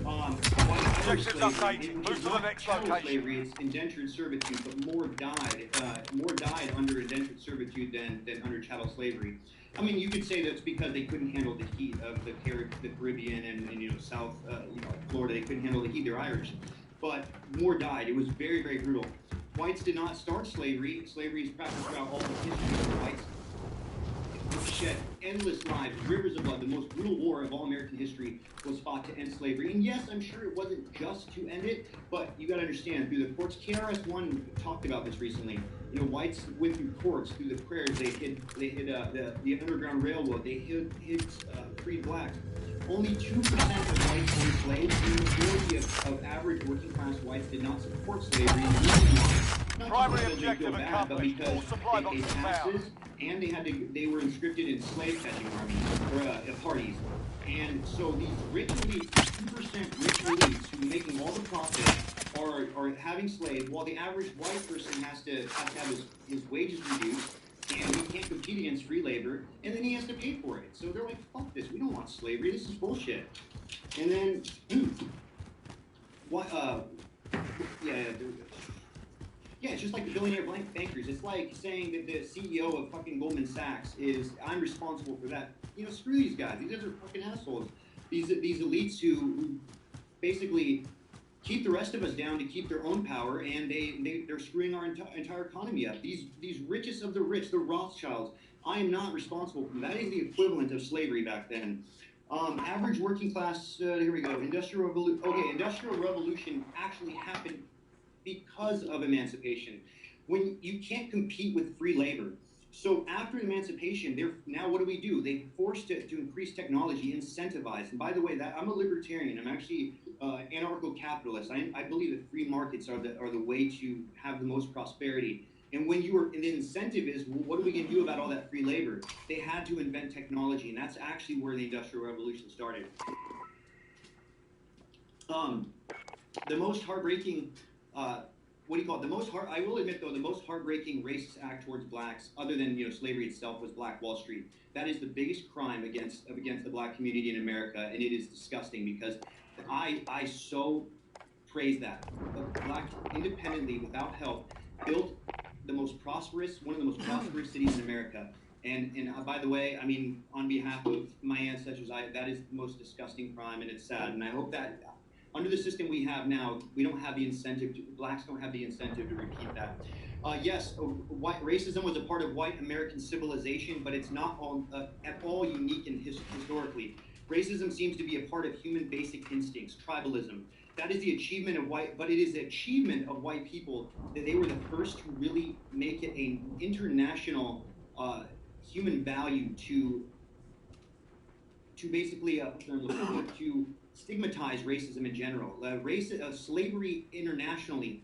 White Objectives slavery, updated. and Move it's to the not next chattel location. slavery, it's indentured servitude, but more died under indentured servitude than under chattel slavery. I mean, you could say that's because they couldn't handle the heat of the Caribbean and South, Florida. They couldn't handle the heat. They're Irish, but more died. It was very, very brutal. Whites did not start slavery. Slavery is practiced throughout all of history of whites. Shed endless lives, rivers of blood. The most brutal war of all American history was fought to end slavery. And yes, I'm sure it wasn't just to end it, but you got to understand, through the courts, KRS-One talked about this recently. Whites went through courts, through the prayers. They hid the Underground Railroad. They hid freed blacks. Only 2% of whites owned slaves, and the majority of average working class whites did not support slavery. And the reason why, not Primary because they feel objective bad, but accomplished. All because supply they paid boxes taxes, found. and they were conscripted in slave catching armies or parties. And so these rich elites, 2% rich elites who are making all the profit are having slaves, while the average white person has to have his wages reduced, and he can't compete against free labor, and then he has to pay for it. So they're like, fuck this, we don't want slavery, this is bullshit. And then, it's just like the billionaire bankers. It's like saying that the CEO of fucking Goldman Sachs I'm responsible for that. Screw these guys. These guys are fucking assholes. These elites who basically keep the rest of us down to keep their own power, and they're screwing our entire economy up. These richest of the rich, the Rothschilds. I am not responsible for them. That is the equivalent of slavery back then. Average working class. Here we go. Industrial Revolution. Okay, Industrial Revolution actually happened because of emancipation. When you can't compete with free labor. So after emancipation, now what do? They forced it to increase technology, incentivize. And by the way, I'm a libertarian. I'm actually anarcho-capitalist. I believe that free markets are the way to have the most prosperity. And the incentive is, well, what are we going to do about all that free labor? They had to invent technology, and that's actually where the Industrial Revolution started. The most heartbreaking, I will admit though, the most heartbreaking racist act towards blacks, other than slavery itself, was Black Wall Street. That is the biggest crime against the black community in America, and it is disgusting because I so praise that. Blacks independently, without help, built one of the most prosperous cities in America. And by the way, I mean, on behalf of my ancestors, that is the most disgusting crime, and it's sad. And I hope that under the system we have now, blacks don't have the incentive to repeat that. Yes, racism was a part of white American civilization, but it's not at all unique historically. Racism seems to be a part of human basic instincts, tribalism. That is the achievement of but it is the achievement of white people that they were the first to really make it an international human value to basically to stigmatize racism in general. Slavery internationally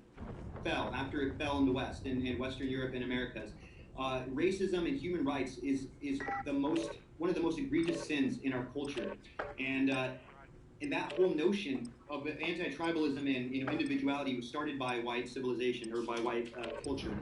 fell after it fell in the West, in Western Europe and Americas. Racism and human rights is one of the most egregious sins in our culture, and that whole notion of anti-tribalism and individuality was started by white civilization or by white culture.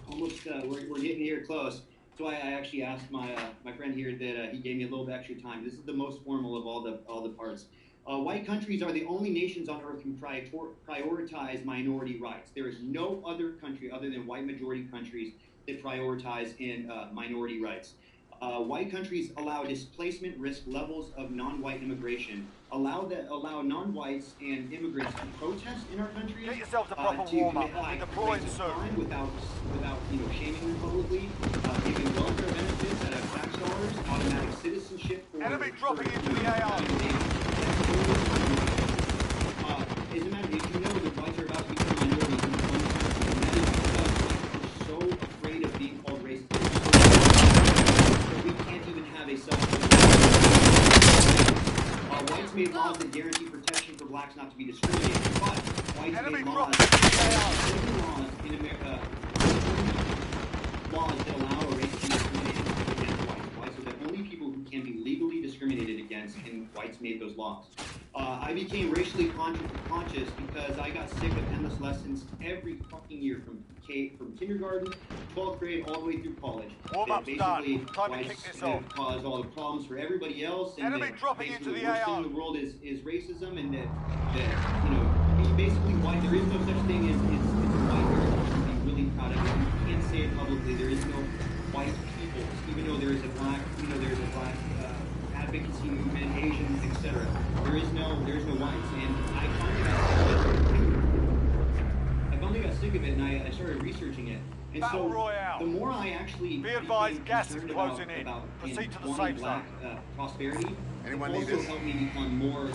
We're getting here close. So I actually asked my friend here that he gave me a little bit extra time. This is the most formal of all the parts. White countries are the only nations on earth who prioritize minority rights. There is no other country other than white majority countries that prioritize minority rights. White countries allow displacement risk levels of non-white immigration, allow non-whites and immigrants to protest in our countries. Get yourself a proper warm-up. We're deploying soon. Without shaming them publicly, giving welfare benefits that have tax dollars, automatic citizenship for Enemy dropping into the AR. As a matter, if you know that whites are about to become minorities in the country, and that is because we're so afraid of being called racist. We can't even have a whites made laws that guarantee protection for blacks not to be discriminated, but whites made laws in America, laws that allow a racist discrimination against whites. Whites are the only people who can be legally discriminated discriminated against, and whites made those laws. I became racially conscious because I got sick of endless lessons every fucking year from kindergarten, 12th grade, all the way through college. Warm-up's done. Time to kick this off. Cause all the problems for everybody else, and Enemy dropping into the worst thing AO. in the world is racism, and that you know, basically white. There is no such thing as white heritage to be really proud of it. You can't say it publicly. There is no white people, even though there is a black, advocacy movement, Asians, etc. There is no whites, and I finally got sick of it, and I started reaching it. And Battle so Royale. the more I actually Be advised, gas is concerned closing in. Proceed to the safe zone. Prosperity. Anyone it need also this? helped me become more.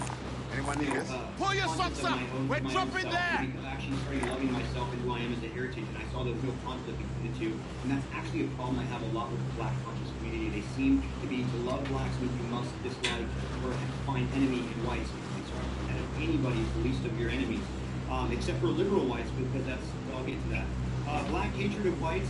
Anyone need this? Pull your socks up! We're dropping there! Because I actually started loving myself and who I am as a heritage, and I saw there was no conflict between the two. And that's actually a problem I have a lot with the black conscious community. They seem to be to love blacks means you must dislike or find enemy in whites, because that if anybody's the least of your enemies. Except for liberal whites, because that's, I'll get to that. Black hatred of whites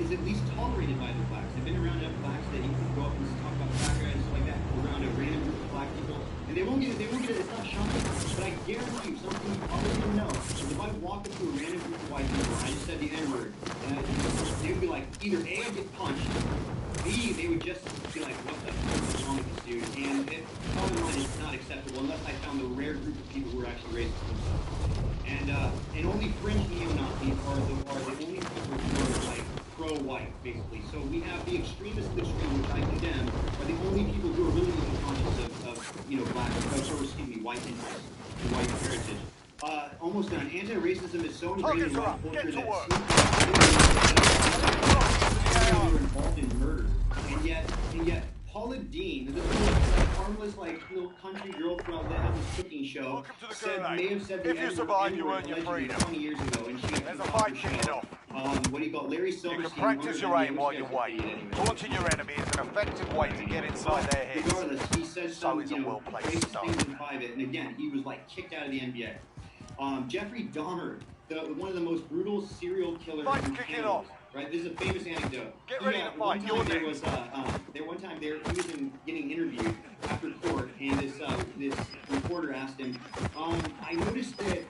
is at least tolerated by the blacks. I've been around enough blacks that you can go up and talk about background and stuff like that around a random group of black people, and they won't get it. It's not shocking, but I guarantee you something you probably didn't know. If I walk up to a random group of white people, I just said the N-word, and they would be like, either A, I'd get punched, B, they would just be like, what the fuck is wrong with this dude? And it probably mine is not acceptable unless I found a rare group of people who are actually racist themselves. And only fringe neo-Nazis are the only people who are like pro-white, basically. So we have the extremists of the extreme, which I condemn, are the only people who are really even conscious of white interests and white heritage. Almost done. Anti-racism is so ingrained in white culture that were involved in murder, and yet Paula Dean, this little harmless, like little country girl from the cooking show, may have said if you survive, you earn your freedom. 20 years ago, and she There's a fight kicking off. What do you call it? Larry Silverstein? You can practice your aim while you wait. Taunting your enemy is an effective way to get inside their heads. Regardless, he says So is a well-placed start. things in private, and again, he was like kicked out of the NBA. Jeffrey Dahmer, one of the most brutal serial killers. Fight's kicking off. Right, this is a famous anecdote. Get ready to fight. You're he was getting interviewed after court, and this reporter asked him, I noticed that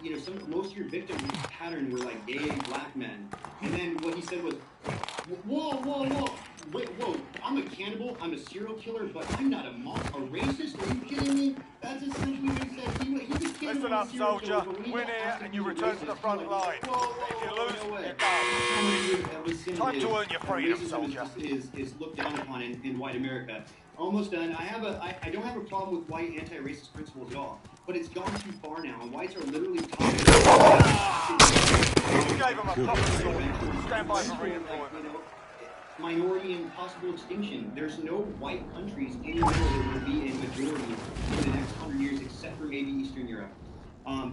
most of your victims pattern were like gay black men, and then what he said was, whoa, wait, whoa, I'm a cannibal, I'm a serial killer, but I'm not a racist. Are you kidding me? That's essentially what he said. He's a cannibal. Listen up, soldier. Win here, and you return to the front line. If you lose, you're gone. Time to earn your freedom, soldier. Is looked down upon in white America. Almost done. I don't have a problem with white anti-racist principles at all, but it's gone too far now, and whites are literally talking. You gave him a proper story. Stand by for redeployment. Minority and possible extinction. There's no white countries in the world that will be a majority in the next 100 years, except for maybe Eastern Europe.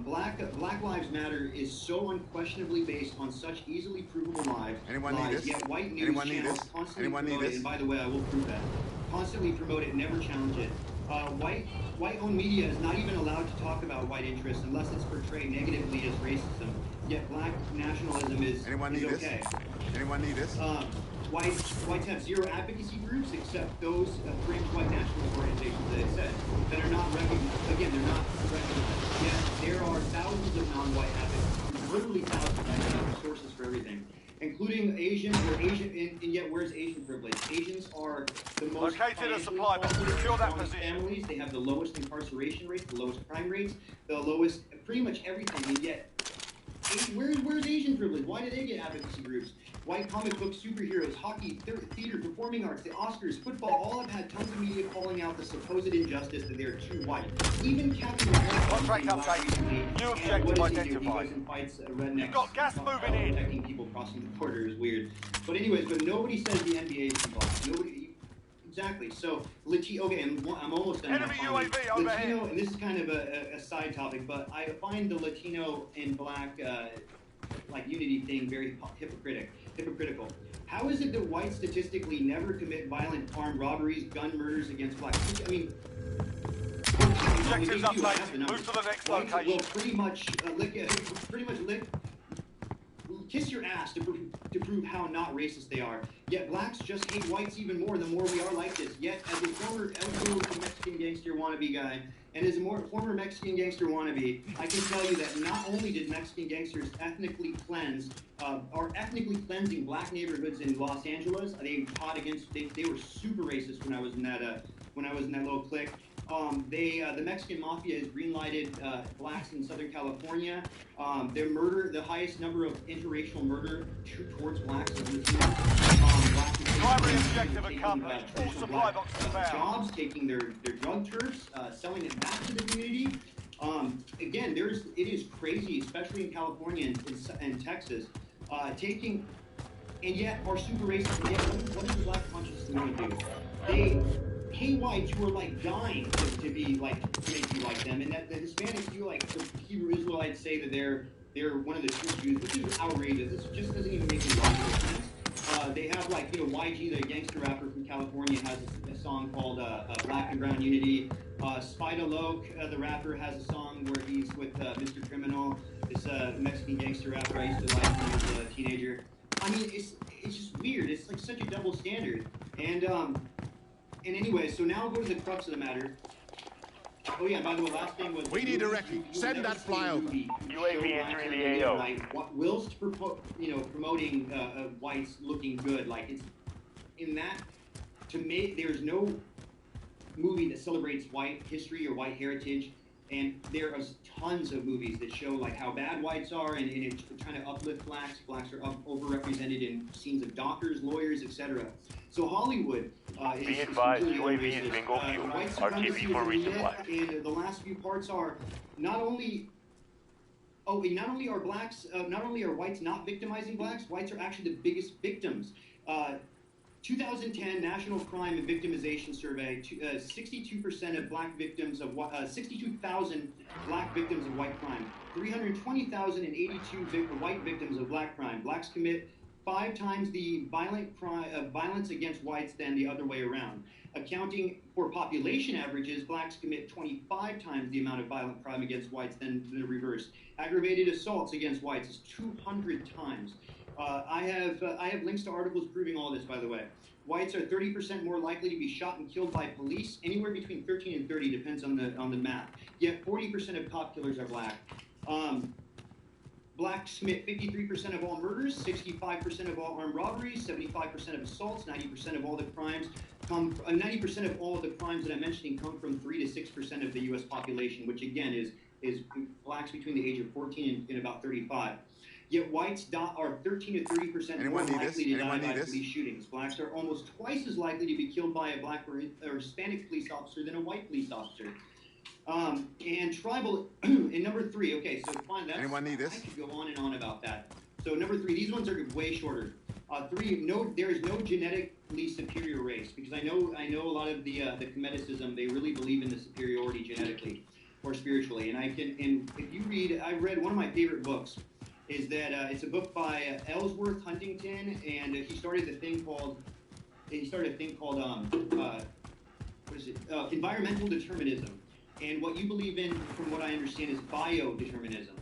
Black Lives Matter is so unquestionably based on such easily provable lies. Anyone need this? Yet white news Anyone need channels this? constantly Anyone need promote it, this? and by the way, I will prove that. Constantly promote it, never challenge it. White-owned media is not even allowed to talk about white interests unless it's portrayed negatively as racism. Yet black nationalism is okay. Anyone need this? Whites have zero advocacy groups except those fringe white nationalist organizations that I said that are not recognized. Again, they're not recognized. Yet there are thousands of non-white advocacy groups, literally thousands. I have sources for everything, including Asian, and yet where's Asian privilege? Asians are the most located a supply box. Secure that position. Families. They have the lowest incarceration rates, the lowest crime rates, the lowest pretty much everything, and yet where's Asian privilege? Why do they get advocacy groups? White comic book superheroes, hockey, theater, performing arts, the Oscars, football, all have had tons of media calling out the supposed injustice that they're too white. Even Captain America. Contract update. New objective identified. You've got gas moving in. Protecting people crossing the border is weird. But anyways, nobody says the NBA is involved. Nobody. Exactly. So, okay, I'm almost done. Enemy UAV overhead. Latino, and this is kind of a side topic, but I find the Latino and black unity thing very hypocritical. How is it that whites statistically never commit violent armed robberies, gun murders against blacks? I mean, objectives updated. Move to the next location. Will pretty much kiss your ass to prove how not racist they are. Yet blacks just hate whites even more the more we are like this. Yet, as a former Mexican gangster wannabe guy, and as a former Mexican gangster wannabe, I can tell you that not only did Mexican gangsters ethnically cleanse, are ethnically cleansing black neighborhoods in Los Angeles. They fought against. They were super racist when I was in that little clique. The Mexican mafia has greenlighted blacks in Southern California. Their murder, the highest number of interracial murder towards blacks is Latino. Primary objective accomplished. All supply boxes found. Jobs, taking their drug turfs, selling it back to the community. Again, it is crazy, especially in California and Texas, and yet are super racist. And yet, what does the black conscious community do? They hate whites who are like dying to be like to make you like them, and that the Hispanics feel like the Hebrew Israelites say that they're one of the true Jews, which is outrageous. This just doesn't even make any logical sense. They have like YG, the gangster rapper from California, has a song called Black and Brown Unity. Spider Loke, the rapper, has a song where he's with Mr. Criminal, this Mexican gangster rapper I used to like when I was a teenager. I mean, it's just weird. It's like such a double standard. And anyway, so now I'll go to the crux of the matter. Oh yeah, by the way, last thing was... We need a record. Send that flyover. UAV entering the AO. Like, whilst promoting whites looking good, like it's in that, to me, there's no movie that celebrates white history or white heritage, and there are tons of movies that show like how bad whites are, and it's trying to uplift blacks. Blacks are overrepresented in scenes of doctors, lawyers, etc. So Hollywood is... Be advised, UAV is bingo fuel. RTV for resupply. And the last few parts are not only are blacks, not only are whites not victimizing blacks, whites are actually the biggest victims. 2010 National Crime and Victimization Survey, 62% of black victims of 62,000 black victims of white crime, 320,082 white victims of black crime. Blacks commit 5 times the violence against whites than the other way around. Accounting for population averages, blacks commit 25 times the amount of violent crime against whites than the reverse. Aggravated assaults against whites is 200 times. I have links to articles proving all this, by the way. Whites are 30% more likely to be shot and killed by police, anywhere between 13 and 30, depends on the map. Yet 40% of cop killers are black. Blacks commit 53% of all murders, 65% of all armed robberies, 75% of assaults, 90% of all the crimes 90% of all of the crimes that I'm mentioning come from 3 to 6% of the U.S. population, which again is blacks between the age of 14 and about 35. Yet whites are 13 to 30% more likely to die by police shootings. Blacks are almost twice as likely to be killed by a black or Hispanic police officer than a white police officer. And tribal, and number 3, okay, so fine, that's... Anyone need this? I could go on and on about that. So number 3, these ones are way shorter. 3, there is no genetically superior race, because I know a lot of the Comedicism, they really believe in the superiority genetically or spiritually. And if you read, I read one of my favorite books, is that it's a book by Ellsworth Huntington, and he started a thing called environmental determinism. And what you believe in, from what I understand, is biodeterminism.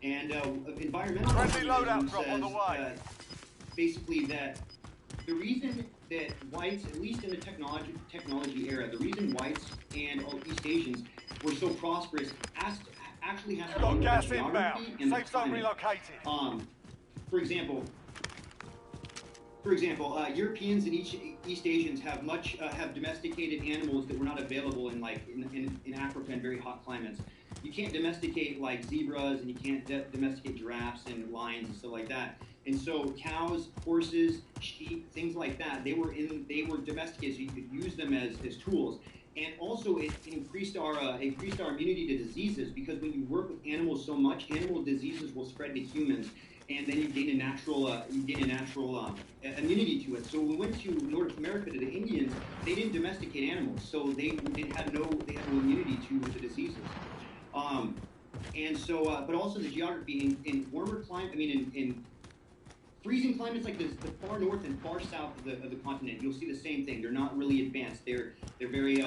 And environmental determinism says basically that the reason that whites, at least in the technology era, the reason whites and East Asians were so prosperous actually has to do with gas geography inbound. and the Safe zone climate. relocated. For example, Europeans and East Asians have domesticated animals that were not available in Africa and very hot climates. You can't domesticate like zebras, and you can't domesticate giraffes and lions and stuff like that. And so cows, horses, sheep, things like that, they were domesticated, so you could use them as tools. And also, it increased our immunity to diseases, because when you work with animals so much, animal diseases will spread to humans, and then you gain a natural immunity to it. So when we went to North America, to the Indians, they didn't domesticate animals, so they had no immunity to the diseases. And so, but also the geography in warmer climate. I mean, in freezing climates like the far north and far south of the continent, you'll see the same thing. They're not really advanced. They're very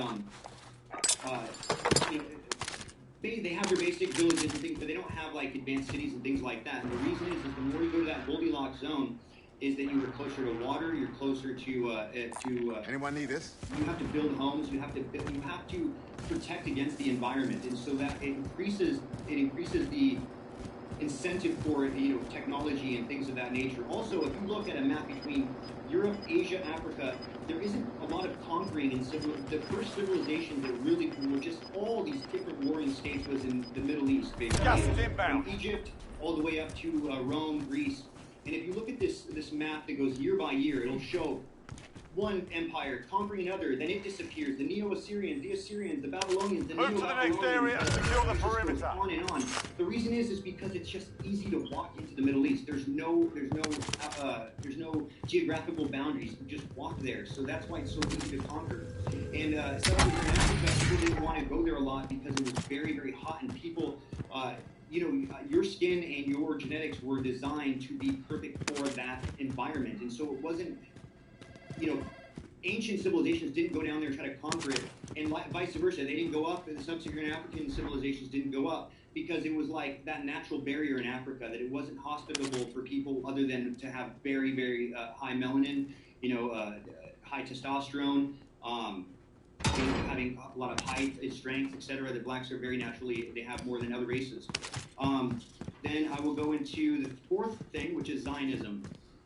they have their basic villages and things, but they don't have like advanced cities and things like that. And the reason is the more you go to that Goldilocks zone, is that you are closer to water, you're closer to Anyone need this? you have to build homes, you have to protect against the environment, and so that it increases the incentive for technology and things of that nature. Also, if you look at a map between Europe, Asia, Africa, there isn't a lot of conquering in the first civilizations that really were just all these different warring states was in the Middle East, basically. Gas is inbound. From Egypt all the way up to Rome, Greece. And if you look at this map that goes year by year, it'll show one empire conquering another, then it disappears. The Neo-Assyrians, the Assyrians, the Babylonians, the Move to the next area and secure the perimeter. On and on. The reason is because it's just easy to walk into the Middle East. There's no geographical boundaries. You just walk there. So that's why it's so easy to conquer. And South Africa, people didn't want to go there a lot because it was very, very hot, and people. Your skin and your genetics were designed to be perfect for that environment. And so it wasn't, ancient civilizations didn't go down there and try to conquer it, and vice versa. They didn't go up, and the sub-Saharan African civilizations didn't go up because it was like that natural barrier in Africa, that it wasn't hospitable for people other than to have very, very high melanin, high testosterone, having a lot of height and strength, etc. The blacks are very naturally, they have more than other races. Then I will go into the fourth thing, which is Zionism.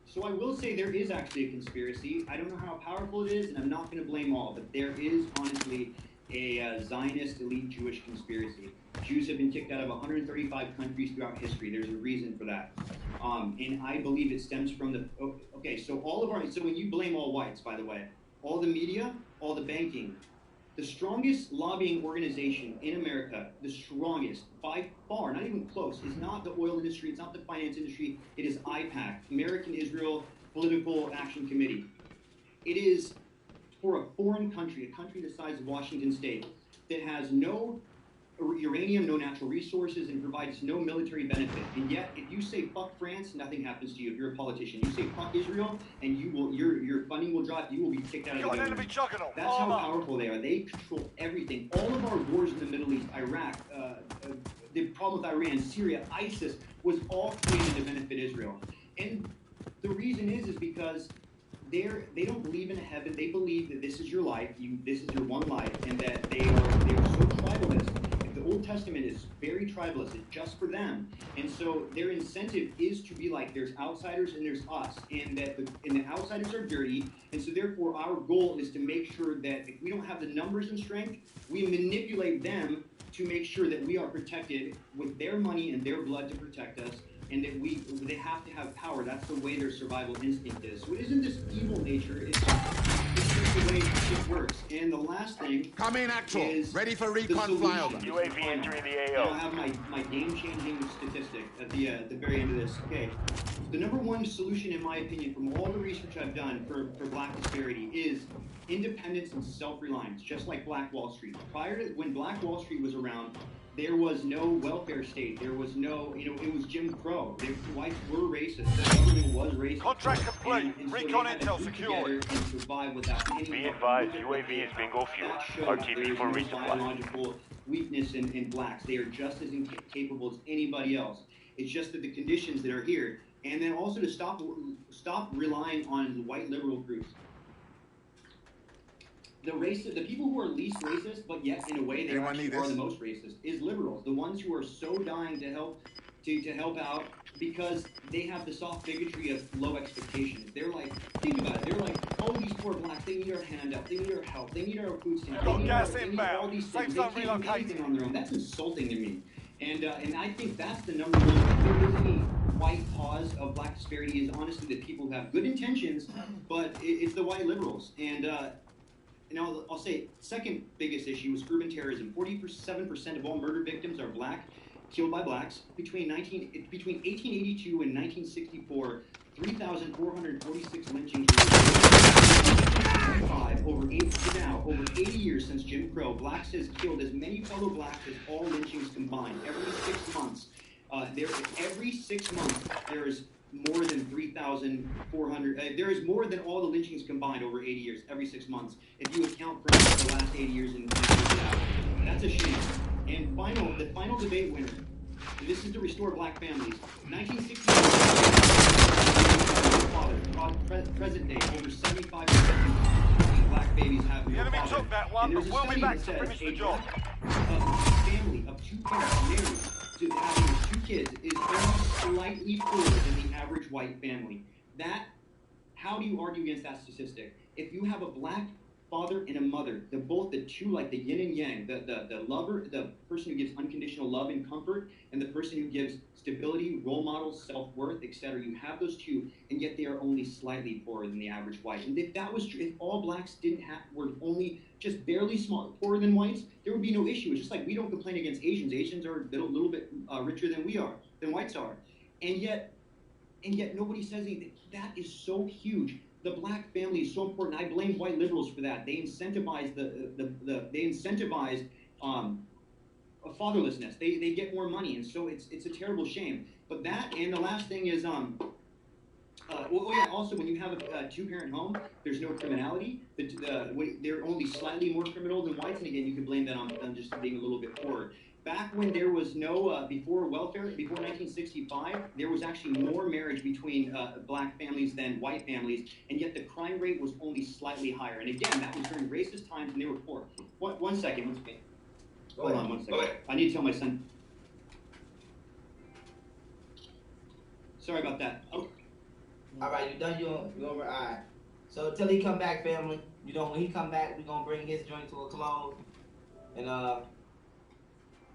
So I will say there is actually a conspiracy. I don't know how powerful it is, and I'm not going to blame all, but there is honestly a Zionist elite Jewish conspiracy. Jews have been kicked out of 135 countries throughout history. There's a reason for that. And I believe it stems from so when you blame all whites, by the way, all the media, all the banking, the strongest lobbying organization in America, the strongest, by far, not even close, is not the oil industry, it's not the finance industry, it is IPAC, American Israel Political Action Committee. It is for a foreign country, a country the size of Washington State, that has no uranium, no natural resources, and provides no military benefit. And yet, if you say fuck France, nothing happens to you. If you're a politician, you say fuck Israel, and your funding will drop. You will be kicked out of the government. That's how powerful they are. They control everything. All of our wars in the Middle East, Iraq, the problem with Iran, Syria, ISIS, was all created to benefit Israel. And the reason is because they don't believe in a heaven. They believe that this is your life. This is your one life, and that they are so tribalist. The Old Testament is very tribalist. It's just for them, and so their incentive is to be like there's outsiders and there's us, and the outsiders are dirty, and so therefore our goal is to make sure that if we don't have the numbers and strength, we manipulate them to make sure that we are protected with their money and their blood to protect us. And that they have to have power. That's the way their survival instinct is. So it isn't this evil nature. It's just the way it works. And the last thing is ready for recon flyover. UAV entering the AO. I'll have my game-changing statistic at the very end of this. Okay, the number one solution, in my opinion, from all the research I've done for black disparity is independence and self-reliance, just like Black Wall Street. Prior to when Black Wall Street was around, there was no welfare state. There was no, it was Jim Crow. The whites were racist. The government was racist. Contract complete. And so Recon they had to intel group secured. together and survive without any. Be advised, UAV is bingo fuel. RTB for resupply. Biological weakness in blacks. They are just as incapable as anybody else. It's just that the conditions that are here, and then also to stop relying on the white liberal groups. The people who are least racist, but yet in a way they actually are the most racist, is liberals. The ones who are so dying to help out because they have the soft bigotry of low expectations. They're like, think about it. They're like, oh, these poor blacks, they need our handout, they need our help, they need our food stamps, they need all these things. They can't do anything on their own. That's insulting to me. And I think that's the number one. If there is any white cause of black disparity, is honestly the people who have good intentions, but it's the white liberals. And I'll say second biggest issue is urban terrorism. 47% of all murder victims are black, killed by blacks. Between 1882 and 1964, 3,446 lynchings were over 80 years since Jim Crow. Blacks has killed as many fellow blacks as all lynchings combined. Every 6 months, there is more than 3,400. There is more than all the lynchings combined over 80 years, every 6 months. If you account for the last 80 years and that's a shame. And the final debate winner, and this is to restore black families. 1960. Present day, over 75% of black babies have no The enemy father. took that one, And but there's a we'll be study back that to says finish the a job. family of two parents married to having 2 kids is only slightly poorer than the average white family. How do you argue against that statistic? If you have a black father and a mother, they're both the two, like the yin and yang, the lover, the person who gives unconditional love and comfort, and the person who gives stability, role models, self-worth, etc. You have those two, and yet they are only slightly poorer than the average white. And if that was true, if all blacks were only just barely poorer than whites, there would be no issue. It's just like we don't complain against Asians. Asians are a little bit richer than whites are, and yet nobody says anything. That is so huge. The black family is so important. I blame white liberals for that. They incentivize fatherlessness. They get more money, and so it's a terrible shame. But that, and the last thing is also when you have a 2-parent home, there's no criminality. They're only slightly more criminal than whites, and again, you can blame that on just being a little bit poorer. Back when there was no, before 1965, there was actually more marriage between black families than white families, and yet the crime rate was only slightly higher. And again, that was during racist times, and they were poor. One second. Hold on 1 second. I need to tell my son. Sorry about that. Oh. All right, you done? You over? All right. So till he come back, family. When he come back, we gonna bring his joint to a close. And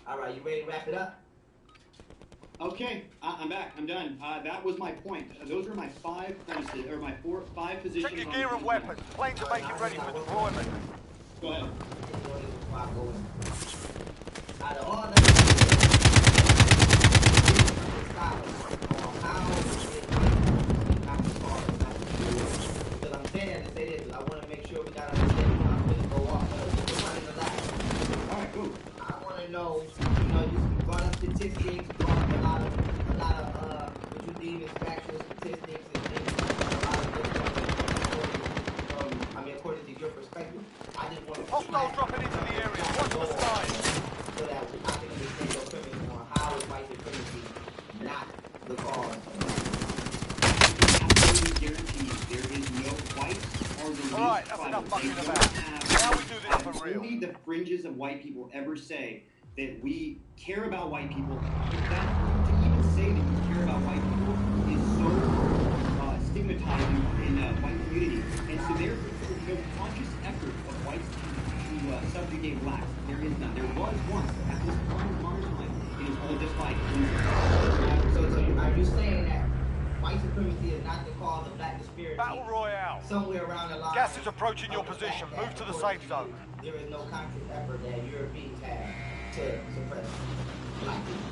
all right, you ready to wrap it up? Okay, I'm back. I'm done. That was my point. Those were my 5 premises, or my 5 positions. Check your gear and weapons. Planes are making ready for deployment. Go ahead. Out of all because I'm saying that to say this, I want to make sure we got to understand when I'm going to go off. We're running the lab. All right, cool. I want to know, you brought up statistics, brought up a lot of what you deem as factual statistics and things, a lot of different, according to your perspective. I just want to Hostiles dropping into the area. Watch the skies. So that I can understand your premise on how is white supremacy not the cause. Guarantee there is no whites or the least. All right, that's enough fucking about. Now we do this for real. Only the fringes of white people ever say that we care about white people. That to even say that you care about white people is so stigmatizing in the white community. And so there's no conscious effort of whites to subjugate blacks. There is none. There was once at this modern time. It is all just like. So are you saying that white supremacy is not the cause of black disparity? Battle Royale. Somewhere around the line. Gas is approaching your position. Move to the safe zone. There is no conscious effort that Europeans have to suppress black people.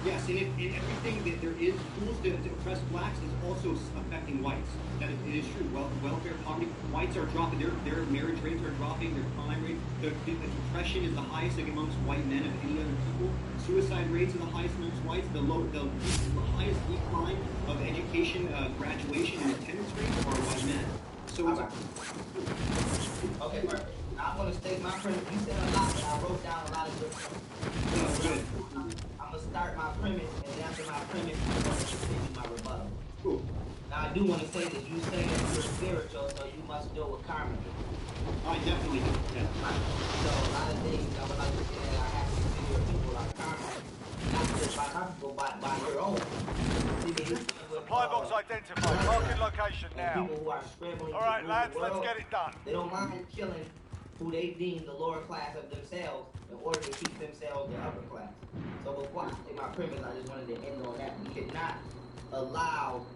Yes, and everything that there is tools to oppress blacks is also affecting whites. That it is true. Welfare, poverty, whites are dropping. Their marriage rates are dropping. Their crime rate, the depression is the highest amongst white men of any other people. Suicide rates are the highest amongst whites. The highest decline of education, graduation, and attendance rates are white men. So it's okay, perfect. I want to state my premise. You said a lot, but I wrote down a lot of good points. good. I'm going to start my premise, and then after my premise, I'm going to continue my rebuttal. Cool. Now, I do want to say that you say that you're spiritual, so you must deal with karma. I definitely do. Yeah. So, a lot of things I would like to say that I have to consider people like karma, not just by my people, but by your own. Supply box identified. Marking location now. People who are scrambling All right, to lads, rule the let's world, get it done. They don't mind killing who they deem the lower class of themselves in order to keep themselves the upper class. So before I say my premise, I just wanted to end on that. We cannot allow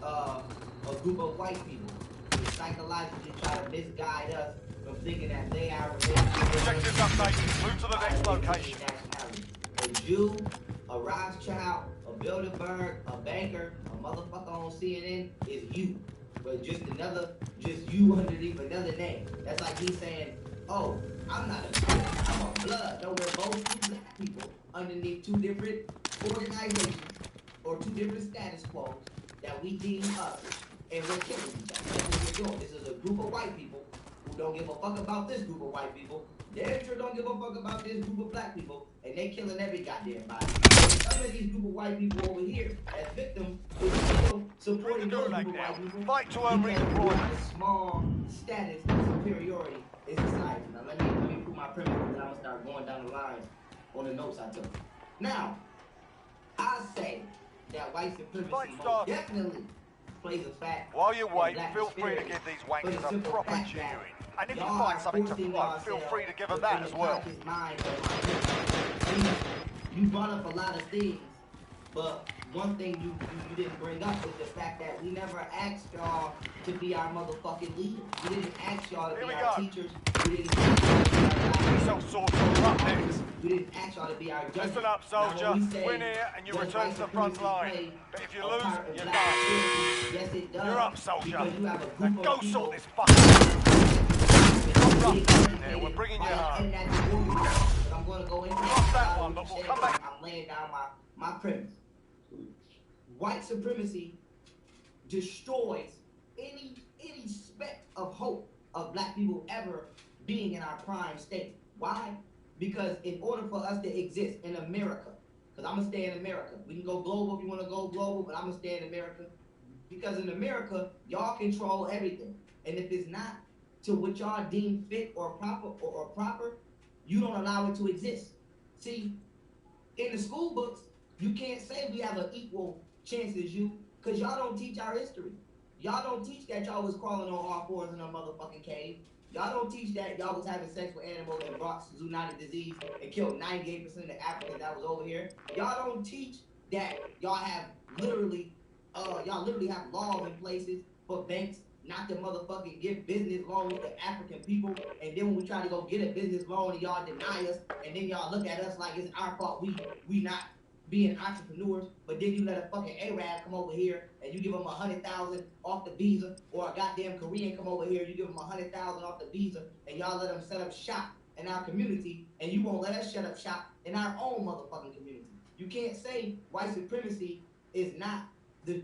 a group of white people to psychologically try to misguide us from thinking that they are Objectives updated. Move to the next location. A Jew, a Rothschild, a Bilderberg, a banker, a motherfucker on CNN is you. But just you underneath another name. That's like he's saying, oh, I'm not a Jew, I'm a blood. No, we're both two black people underneath 2 different organizations or 2 different status quos that we deem us, and we're killing each other. That's what we're doing. This is a group of white people who don't give a fuck about this group of white people. Damn sure don't give a fuck about this group of black people. And they killing every goddamn body. Some of these group of white people over here as victims is still supporting those group of white people. Fight to earn because redeployment. we have a small status of superiority in society. Now let me put my premise and then I'm gonna start going down the line on the notes I took. Now, I say that white supremacy most definitely plays a factor. While you wait, in feel black free to spirit. give these But wankers it's a simple proper fact genuine. that And if you y'all find are something to forcing float, feel yourself free to give them in that the as well. conscious mind of my you brought up a lot of things, but one thing you didn't bring up is the fact that we never asked y'all to be our motherfucking leaders. We didn't ask y'all to be our teachers. We didn't ask y'all to be our guidance. Self-sorted, you're up next. We didn't ask y'all to be our judges. Listen up, soldier. Win here and you does return white to the front supremacy line. play But if you a lose, part in you're black done. supremacy? Yes, it does. You're up, soldier. Because you have a Now group go of people sort this fucker. You're rough there. We're bringing you home. But I'm going to go into Lost that one, but we'll come back. I'm laying down my premise. White supremacy destroys any speck of hope of black people ever being in our prime state. Why? Because in order for us to exist in America, because I'm going to stay in America. We can go global if you want to go global, but I'm going to stay in America. Because in America, y'all control everything. And if it's not to what y'all deem fit or proper, you don't allow it to exist. See, in the school books, you can't say we have an equal chance as you, because y'all don't teach our history. Y'all don't teach that y'all was crawling on all fours in a motherfucking cave. Y'all don't teach that y'all was having sex with animals and brought zoonotic disease and killed 98% of the Africans that was over here. Y'all don't teach that y'all have literally have laws in places for banks not to motherfucking give business loans to African people, and then when we try to go get a business loan and y'all deny us, and then y'all look at us like it's our fault we not being entrepreneurs, but then you let a fucking Arab come over here and you give them 100,000 off the visa, or a goddamn Korean come over here, you give them 100,000 off the visa, and y'all let them set up shop in our community, and you won't let us shut up shop in our own motherfucking community. You can't say white supremacy is not the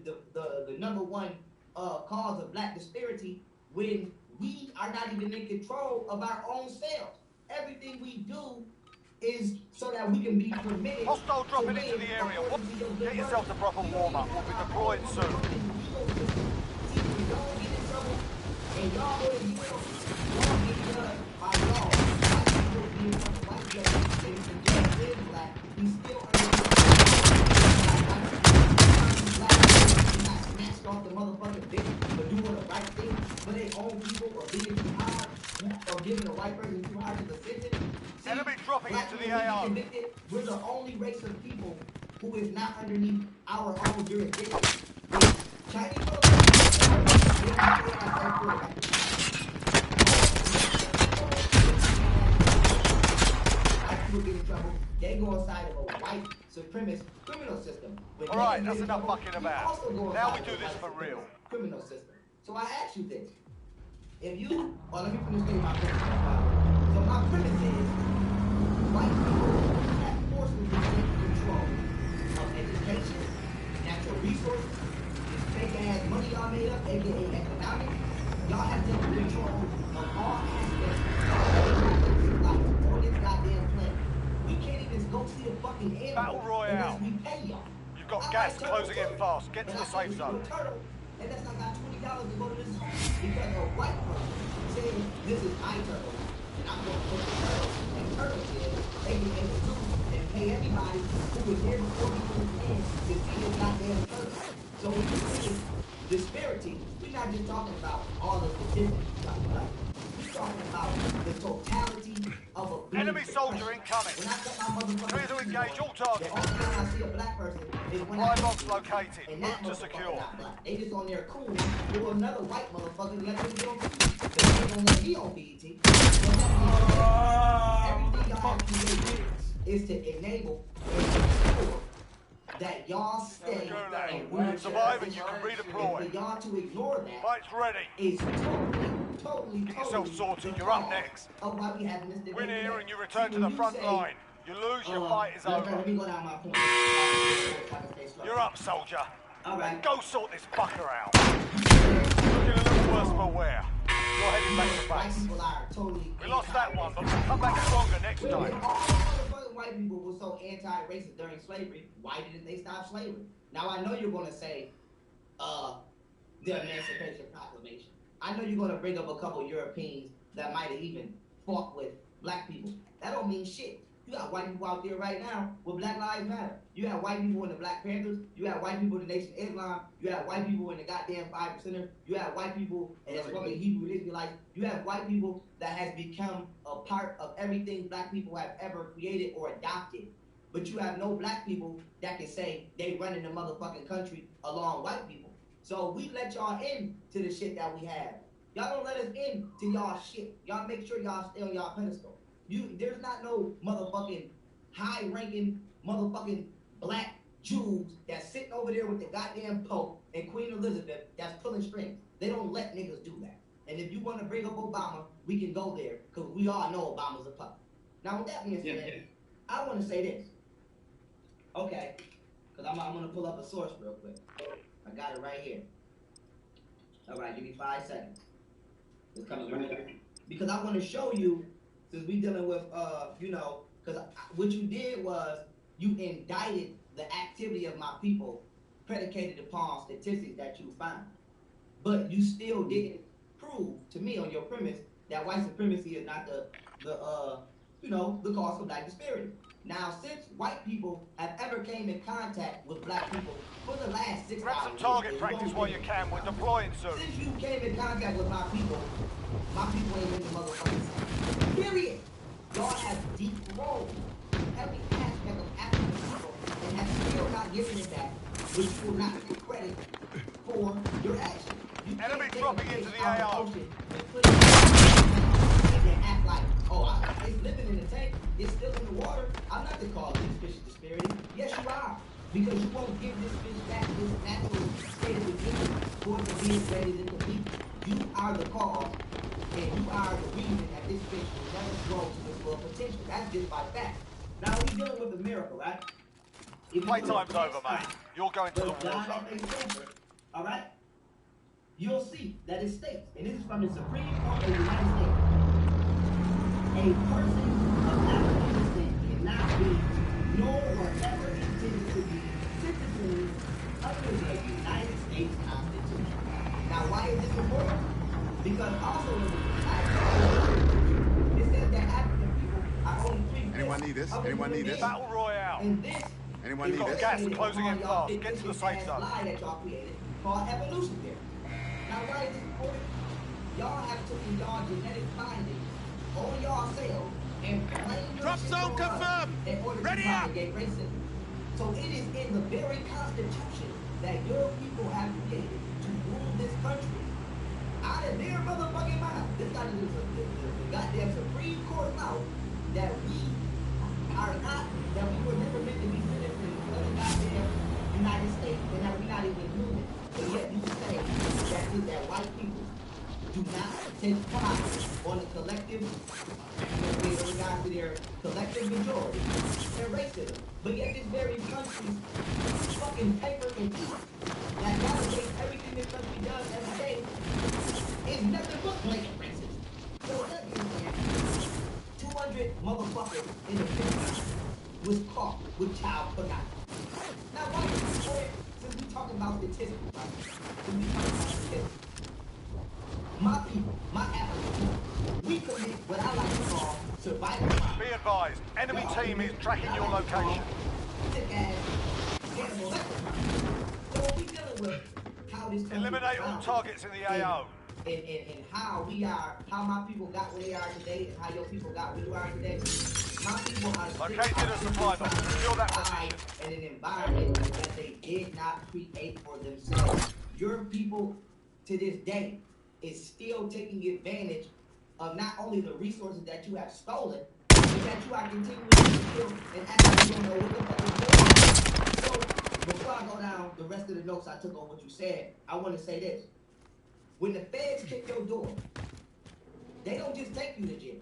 number one cause of black disparity when we are not even in control of our own selves. Everything we do is so that we can be permitted. Hostile dropping into the area. Get yourself a proper warm-up. We'll be deployed soon. And y'all go to jail. Y'all get judged by y'all. White people being and the judge is black. We still not snatched off the motherfucking bitch for doing the right thing for their own people, or being too hard, or giving a white person too hard to the sentence. Enemy dropping into the AO. We're the only race of people who is not underneath our own jurisdiction. Chinese people get in trouble. They go inside of a white supremacist criminal system. All right, that's enough fucking about. Now we do this for real. Criminal system. So I ask you this: if you, or let me finish stating my premise. So my premise is, white people have forcibly taken control of education, natural resources, this fake ass money y'all made up, aka economics. Y'all have taken control of all aspects of life on this goddamn planet. We can't even go see a fucking animal Battle Royale. unless we pay y'all. You've got gas closing in fast. Get to the safe zone. And that's not got $20 to go to this zone because a white person said this is my turtle. And I'm going to put the turtle. And turtle said they can make a zoo and pay everybody who was there before he was in to see this goddamn turtle. So when you see disparity, we're not just talking about all the statistics. We're talking about the totality of a being. Enemy soldier incoming. When I set my motherfucking Clear to engage all targets. the only time I see a black person is when Five I bombs located. and Move that to motherfucker secure. not black. They just on there cool with another white motherfucker and let them get on BET. But they ain't gonna let me on BET. Everything y'all have to do is to enable and ensure that y'all stay and we Survive and you can redeploy. And for y'all to ignore that Fight's ready. is totally Get yourself sorted. You're up next. of why we having this debate Win here today. and you return See, to the when you front say, line. You lose, your fight is over. Let me go down my point. You're up, soldier. All right. Go sort this fucker out. Looking a little worse for wear. You're heading back to white base. people are totally. We lost that one, but we'll come back stronger next When time. all motherfucking white people were so anti-racist during slavery, why didn't they stop slavery? Now I know you're gonna say, the Emancipation Proclamation. I know you're gonna bring up a couple Europeans that might have even fought with black people. That don't mean shit. You got white people out there right now with Black Lives Matter. You have white people in the Black Panthers. You have white people in the Nation of Islam. You have white people in the goddamn 5%. You have white people as well as Hebrew Israelites. You have white people that has become a part of everything black people have ever created or adopted. But you have no black people that can say they run in the motherfucking country along white people. So we let y'all in to the shit that we have. Y'all don't let us in to y'all shit. Y'all make sure y'all stay on y'all pedestal. There's not no motherfucking high-ranking motherfucking black Jews that's sitting over there with the goddamn Pope and Queen Elizabeth that's pulling strings. They don't let niggas do that. And if you want to bring up Obama, we can go there because we all know Obama's a puppet. Now with that being said, I want to say this. Okay, because I'm going to pull up a source real quick. I got it right here. All right, give me 5 seconds. It's coming right up. Because I want to show you, since we dealing with, because what you did was you indicted the activity of my people predicated upon statistics that you found. But you still didn't prove to me on your premise that white supremacy is not the cause for black disparity. Now, since white people have ever came in contact with black people for the last 6 years... Grab some target practice while you can. We're deploying soon. Since you came in contact with my people ain't in the motherfucking period. Y'all have dethroned every aspect of African people and have still not given it back, which will not get credit for your action. You Enemy can't dropping take into the out AO. ocean and put it in the and act like, it's living in the tank, it's still in the water. I'm not the cause of this fish's disparity. Yes, you are. Because you won't give this fish back this natural state of existence for it to be ready to compete. You are the cause, and you are the reason that this fish will never grow to its full potential. That's just by fact. Now we're dealing with a miracle, right? Playtime's over, mate. You're going to the war zone. All right? You'll see that it states, and this is from the Supreme Court of the United States, a person of African descent cannot be, nor were ever intended to be, citizens under the United States Constitution. Now, why is this important? Because also in the United States, it says that African people are only 3%. Anyone need this? Anyone need this? Battle Royale. And this Anyone need got this? gas closing in fast. Get to the safe zone. lie that y'all created called evolution theory. Now, why is this important? Y'all have taken y'all genetic findings on y'all cells and blamed Drop zone confirmed. in order Ready to up. propagate racism. So it is in the very Constitution that your people have created to rule this country. Out of their motherfucking mouth. This got to do with the goddamn Supreme Court law that we are not, that we were never meant to be citizens of the goddamn United States, and that we're not even human. But yet you say that white people do not take pride on the collective, with regards to their collective majority and racism. But yet this very country's fucking paper and ink that validates everything this country does every day is nothing but blatant racism. So that means 200 motherfuckers in the 50s was caught with child pornography. Now why is this important? Since we talking about statistics, right? Since we talking about statistics. My people, my African people, we commit what I like to call survival crime. Be advised, enemy team is tracking your location. So we dealing with how this country Eliminate all targets in the AO. And how we are, how my people got where they are today, and how your people got where you are today. My people are Located a survivor. Secure that position. in an environment that they did not create for themselves. Your people, to this day, is still taking advantage of not only the resources that you have stolen, but that you are continuing to steal and actually don't know what the fuck is going on. So, before I go down the rest of the notes I took on what you said, I want to say this. When the feds kick your door, they don't just take you to jail.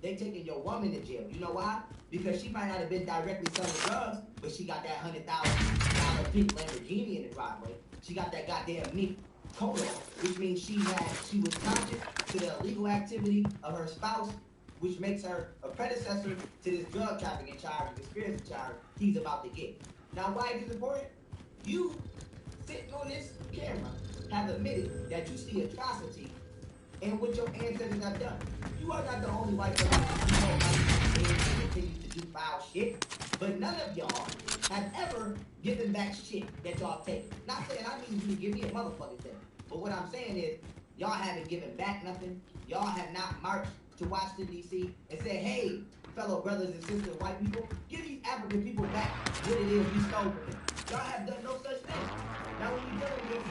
They taking your woman to jail. You know why? Because she might not have been directly selling drugs, but she got that $100,000 pink Lamborghini in the driveway. She got that goddamn meat COD, which means she was conscious to the illegal activity of her spouse, which makes her a predecessor to this drug trafficking charge, conspiracy charge he's about to get. Now, why is this important? You, sitting on this camera, have admitted that you see atrocity in what your ancestors have done. You are not the only white person who continue to do foul shit, but none of y'all have ever given back shit that y'all take. Not saying I need you to give me a motherfucking thing, but what I'm saying is y'all haven't given back nothing. Y'all have not marched to Washington, D.C. and said, hey, fellow brothers and sisters, white people, give these African people back what it is we stole from them. Y'all have done no such thing. Now when we dealing with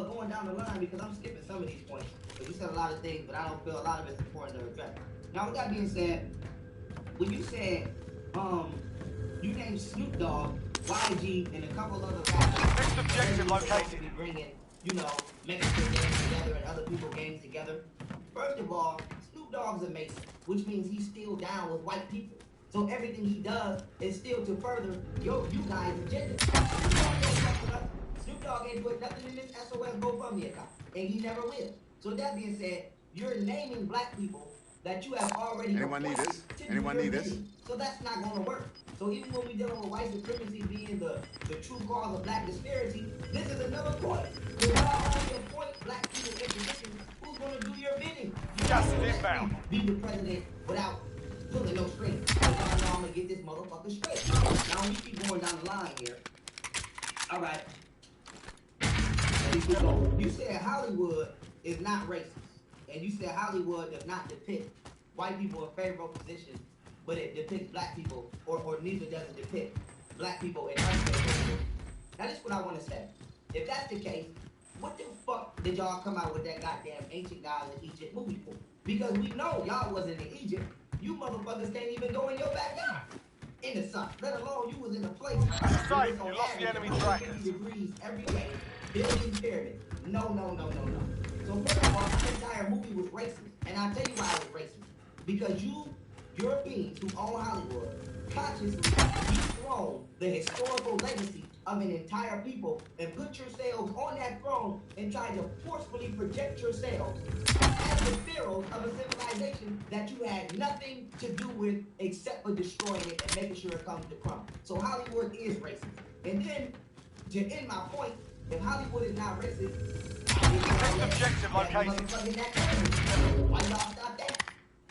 going down the line, because I'm skipping some of these points, because you said a lot of things, but I don't feel a lot of it's important to address. Now with that being said, when you said, you named Snoop Dogg, YG, and a couple other rappers, Next objective located. Bringing, you know, Mexican gangs together and other people gangs together. First of all, Snoop Dogg's a Mason, which means he's still down with white people. So everything he does is still to further you guys' agenda. Snoop Dogg ain't put nothing in this SOS GoFundMe account, and he never will. So that being said, you're naming black people that you have already. Anyone need this? Anyone need this? So that's not going to work. So even when we're dealing with white supremacy being the true cause of black disparity, this is another point. Because y'all only appoint black people in positions who's going to do your bidding. Just inbound. Be the president without pulling no strings. So y'all know I'm going to get this motherfucker straight. Now we keep going down the line here. All right. You said Hollywood is not racist. And you said Hollywood does not depict white people in favorable positions, but it depicts black people, or neither does it depict black people in unfavorable positions. Now this is what I want to say. If that's the case, what the fuck did y'all come out with that goddamn ancient gods in Egypt movie for? Because we know y'all wasn't in Egypt. You motherfuckers can't even go in your backyard in the sun, let alone you was in a place. Safe, you lost the enemy trackers. Degrees every day, building pyramids. No. So first of all, the entire movie was racist. And I'll tell you why it was racist. Because you, Europeans who own Hollywood, consciously dethrone the historical legacy of an entire people and put yourselves on that throne and try to forcefully project yourselves as the pharaohs of a civilization that you had nothing to do with except for destroying it and making sure it comes to crumble. So Hollywood is racist. And then, to end my point, if Hollywood is not racist, Next objective located. why y'all stop that?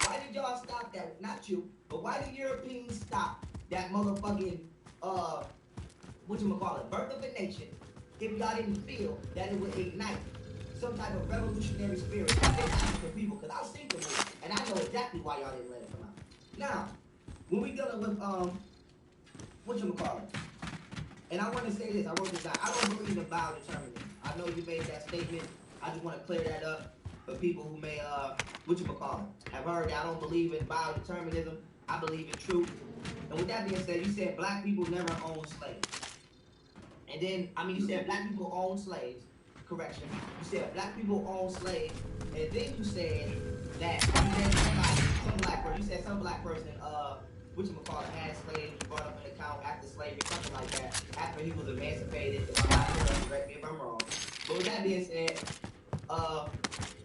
Why did y'all stop that? Not you, but why did Europeans stop that motherfucking birth of a nation, if y'all didn't feel that it would ignite some type of revolutionary spirit in African people? Because I've seen the movie, and I know exactly why y'all didn't let it come out. Now, when we dealing with and I want to say this, I wrote this down. I don't believe in biodeterminism. I know you made that statement. I just want to clear that up for people who may have heard that I don't believe in biodeterminism. I believe in truth. And with that being said, you said black people never owned slaves. And then, you said black people own slaves. Correction. You said black people own slaves. And then you said that you named some black person. You said some black person, had slaves, brought up an account after slavery, something like that. After he was emancipated, if I'm not correct, correct me if I'm wrong. But with that being said,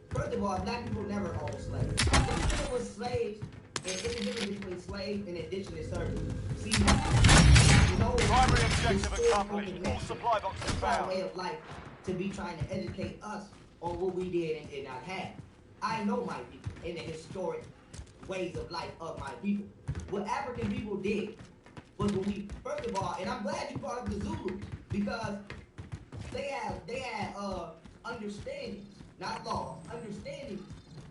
first of all, black people never owned slaves. When you deal with slaves, and it's the difference between slave and indigenous service. See, Primary objective accomplished. All supply boxes found. Way of life to be trying to educate us on what we did and did not have. I know my people and the historic ways of life of my people. What African people did was when we, first of all, and I'm glad you brought up the Zulus, because they had understandings, not laws, understandings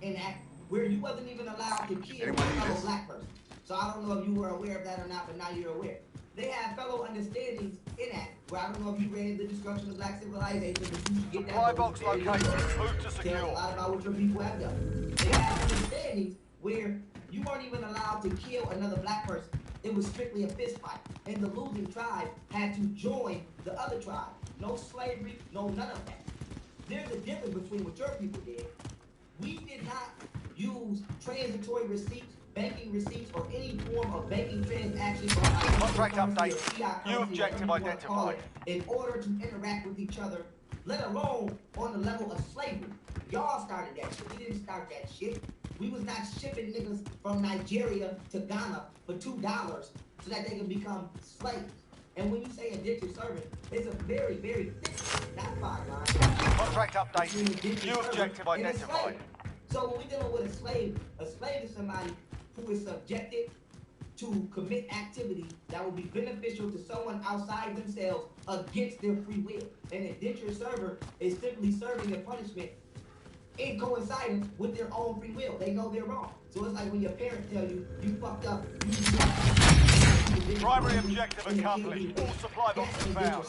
in that where you wasn't even allowed to kill a fellow black person. So I don't know if you were aware of that or not, but now you're aware. They have fellow understandings in that, where I don't know if you read The Destruction of Black Civilization, but you should get that. Supply box located. Move to secure. Tell a lot about what your people have done. They have understandings where you weren't even allowed to kill another black person. It was strictly a fist fight. And the losing tribe had to join the other tribe. No slavery, no none of that. There's a difference between what your people did. We did not use transitory receipts, banking receipts, or any form of banking transactions. Contract update. New objective identified. In order to interact with each other let alone on the level of slavery. Y'all started that shit. We didn't start that shit. We was not shipping niggas from Nigeria to Ghana for $2 so that they can become slaves. And when you say indentured servant, it's a very, very thick, not fine line. Contract updated. New objective identified. So when we're dealing with a slave is somebody who is subjected to commit activity that will be beneficial to someone outside themselves against their free will. An indentured servant is simply serving a punishment in coincidence with their own free will. They know they're wrong. So it's like when your parents tell you, you fucked up. Primary objective accomplished. All supply boxes found.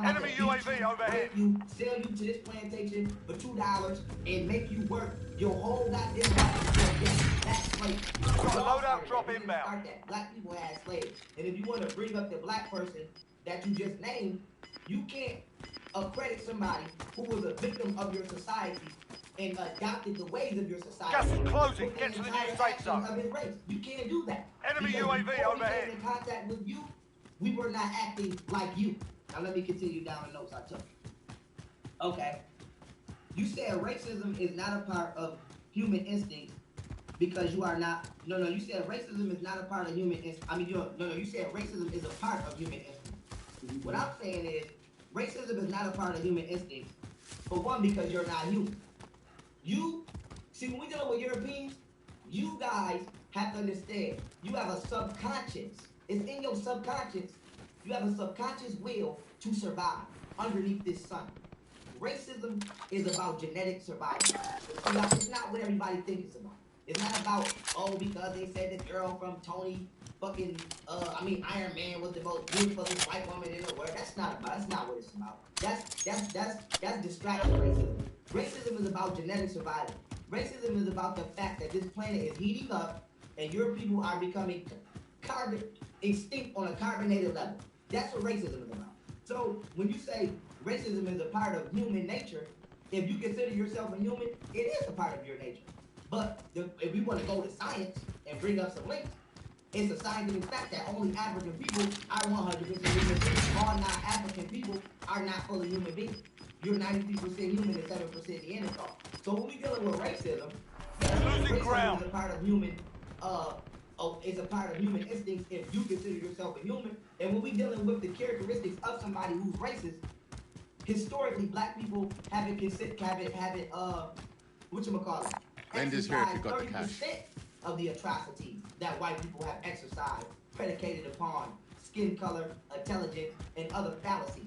Enemy UAV overhead. Sell you to this plantation for $2 and make you work your whole goddamn life. That's slavery. Got a loadout drop inbound. Black people had slaves. And if you want to bring up the black person that you just named, you can't accredit somebody who was a victim of your society and adopted the ways of your society. Gas is closing. Get to the new safe zone. Of his race. You can't do that. Enemy Because UAV before overhead. we came in contact with you, we were not acting like you. Now let me continue down the notes I took. Okay. You said racism is not a part of human instinct because you are not. No, you said racism is not a part of human instinct. You said racism is a part of human instinct. What I'm saying is racism is not a part of human instinct. For one, because you're not human. See, when we dealing with Europeans, you guys have to understand, you have a subconscious. It's in your subconscious. You have a subconscious will to survive underneath this sun. Racism is about genetic survival. It's not what everybody thinks it's about. It's not about, because they said the girl from Tony Iron Man was the most beautiful white woman in the world. That's not what it's about. That's distraction racism. Racism is about genetic survival. Racism is about the fact that this planet is heating up and your people are becoming extinct on a carbonated level. That's what racism is about. So when you say racism is a part of human nature, if you consider yourself a human, it is a part of your nature. But if we want to go to science and bring up some links, it's a scientific fact that only African people are 100% human beings. All non-African people are not fully human beings. You're 93% human and 7% Neanderthal. So when we dealing with racism, losing ground. Is a part of human. It's a part of human instincts if you consider yourself a human. And when we dealing with the characteristics of somebody who's racist, historically, black people haven't whatchamacallit? Lender's here if you got the cash. 30% of the atrocities that white people have exercised, predicated upon skin color, intelligence, and other fallacies.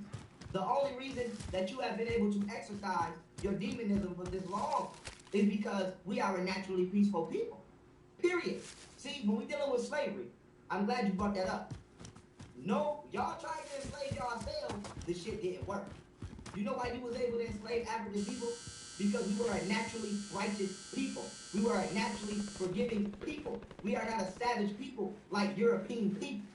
The only reason that you have been able to exercise your demonism for this long is because we are a naturally peaceful people. Period. See, when we dealing with slavery, I'm glad you brought that up. No, y'all tried to enslave yourselves, the shit didn't work. You know why you was able to enslave African people? Because we were a naturally righteous people. We were a naturally forgiving people. We are not a savage people like European people.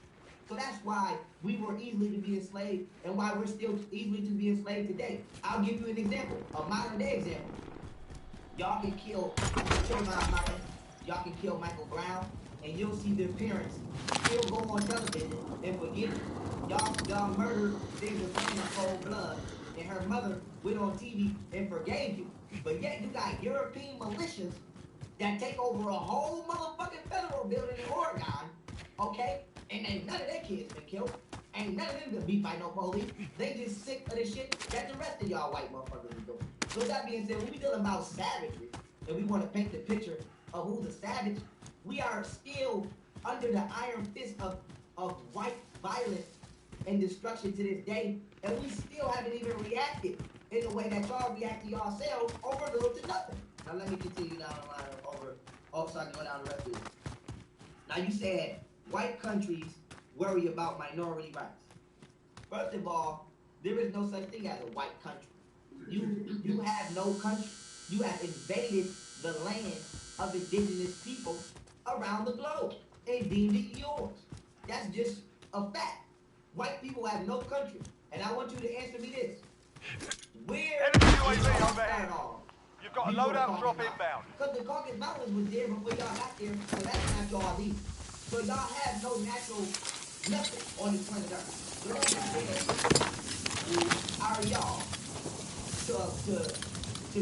So that's why we were easily to be enslaved and why we're still easily to be enslaved today. I'll give you an example, a modern day example. Y'all can kill Trayvon Martin, y'all can kill Michael Brown, and you'll see their parents still go on television and forgive you. Y'all murdered things of in cold blood, and her mother went on TV and forgave you. But yet you got European militias that take over a whole motherfucking federal building in Oregon, okay? And ain't none of their kids been killed. Ain't none of them been beat by no police. They just sick of the shit that the rest of y'all white motherfuckers is doing. So with that being said, when we dealing about savagery, and we want to paint the picture of who's a savage, we are still under the iron fist of white violence and destruction to this day, and we still haven't even reacted in the way that y'all react to yourselves over little to nothing. Now let me continue down the line so I can go down the rest of this. Now you said white countries worry about minority rights. First of all, there is no such thing as a white country. You have no country. You have invaded the land of indigenous people around the globe and deemed it yours. That's just a fact. White people have no country. And I want you to answer me this. Where Enemy UAV overhead. You've got a loadout drop inbound. Because the Caucasus Mountains was there before y'all got there, so that's not y'all either. So y'all have no natural nothing on this planet Earth. So who are y'all to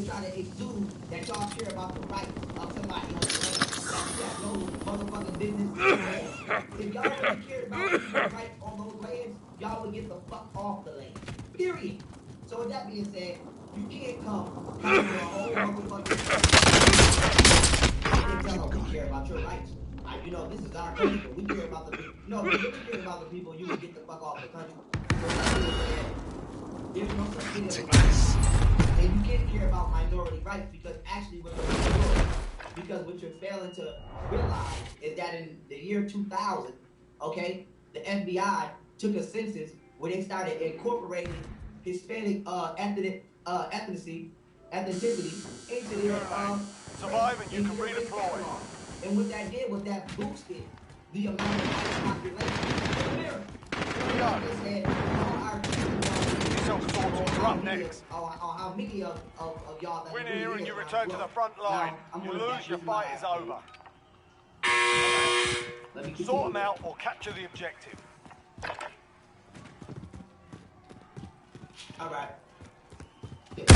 try to exude that y'all care about the rights of somebody else's land that you have no motherfucking business doing. If y'all really cared about people's rights on those lands, y'all would get the fuck off the land. Period. So with that being said, you can't come to a whole motherfucking and tell them we care about your rights. You know, this is our country, but we care about the people. No, if we really cared about the people, you would get the fuck off the country. So with that being said, there's no such thing as and you can't care about minority rights because actually what you're doing, because what you're failing to realize is that in the year 2000, okay, the FBI took a census where they started incorporating Hispanic ethnicity into their survive and you can redeploy. And what that did was that boosted the amount of white population in America. They said, our You're up next. how many of y'all that Win really here and is you around return the to the world. front line. Now, You I'm gonna lose, your back fight these is lines. over. Let me continue. Sort them out or capture the objective. All right. Looking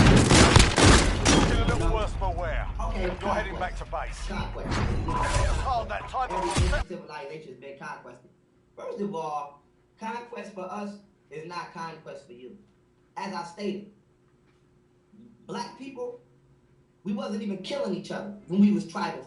a little worse for wear. Okay, You're heading back to base. Conquest. Oh, that type of Every civilization has been conquested. First of all, conquest for us is not conquest for you. As I stated, black people, we wasn't even killing each other when we was tribal.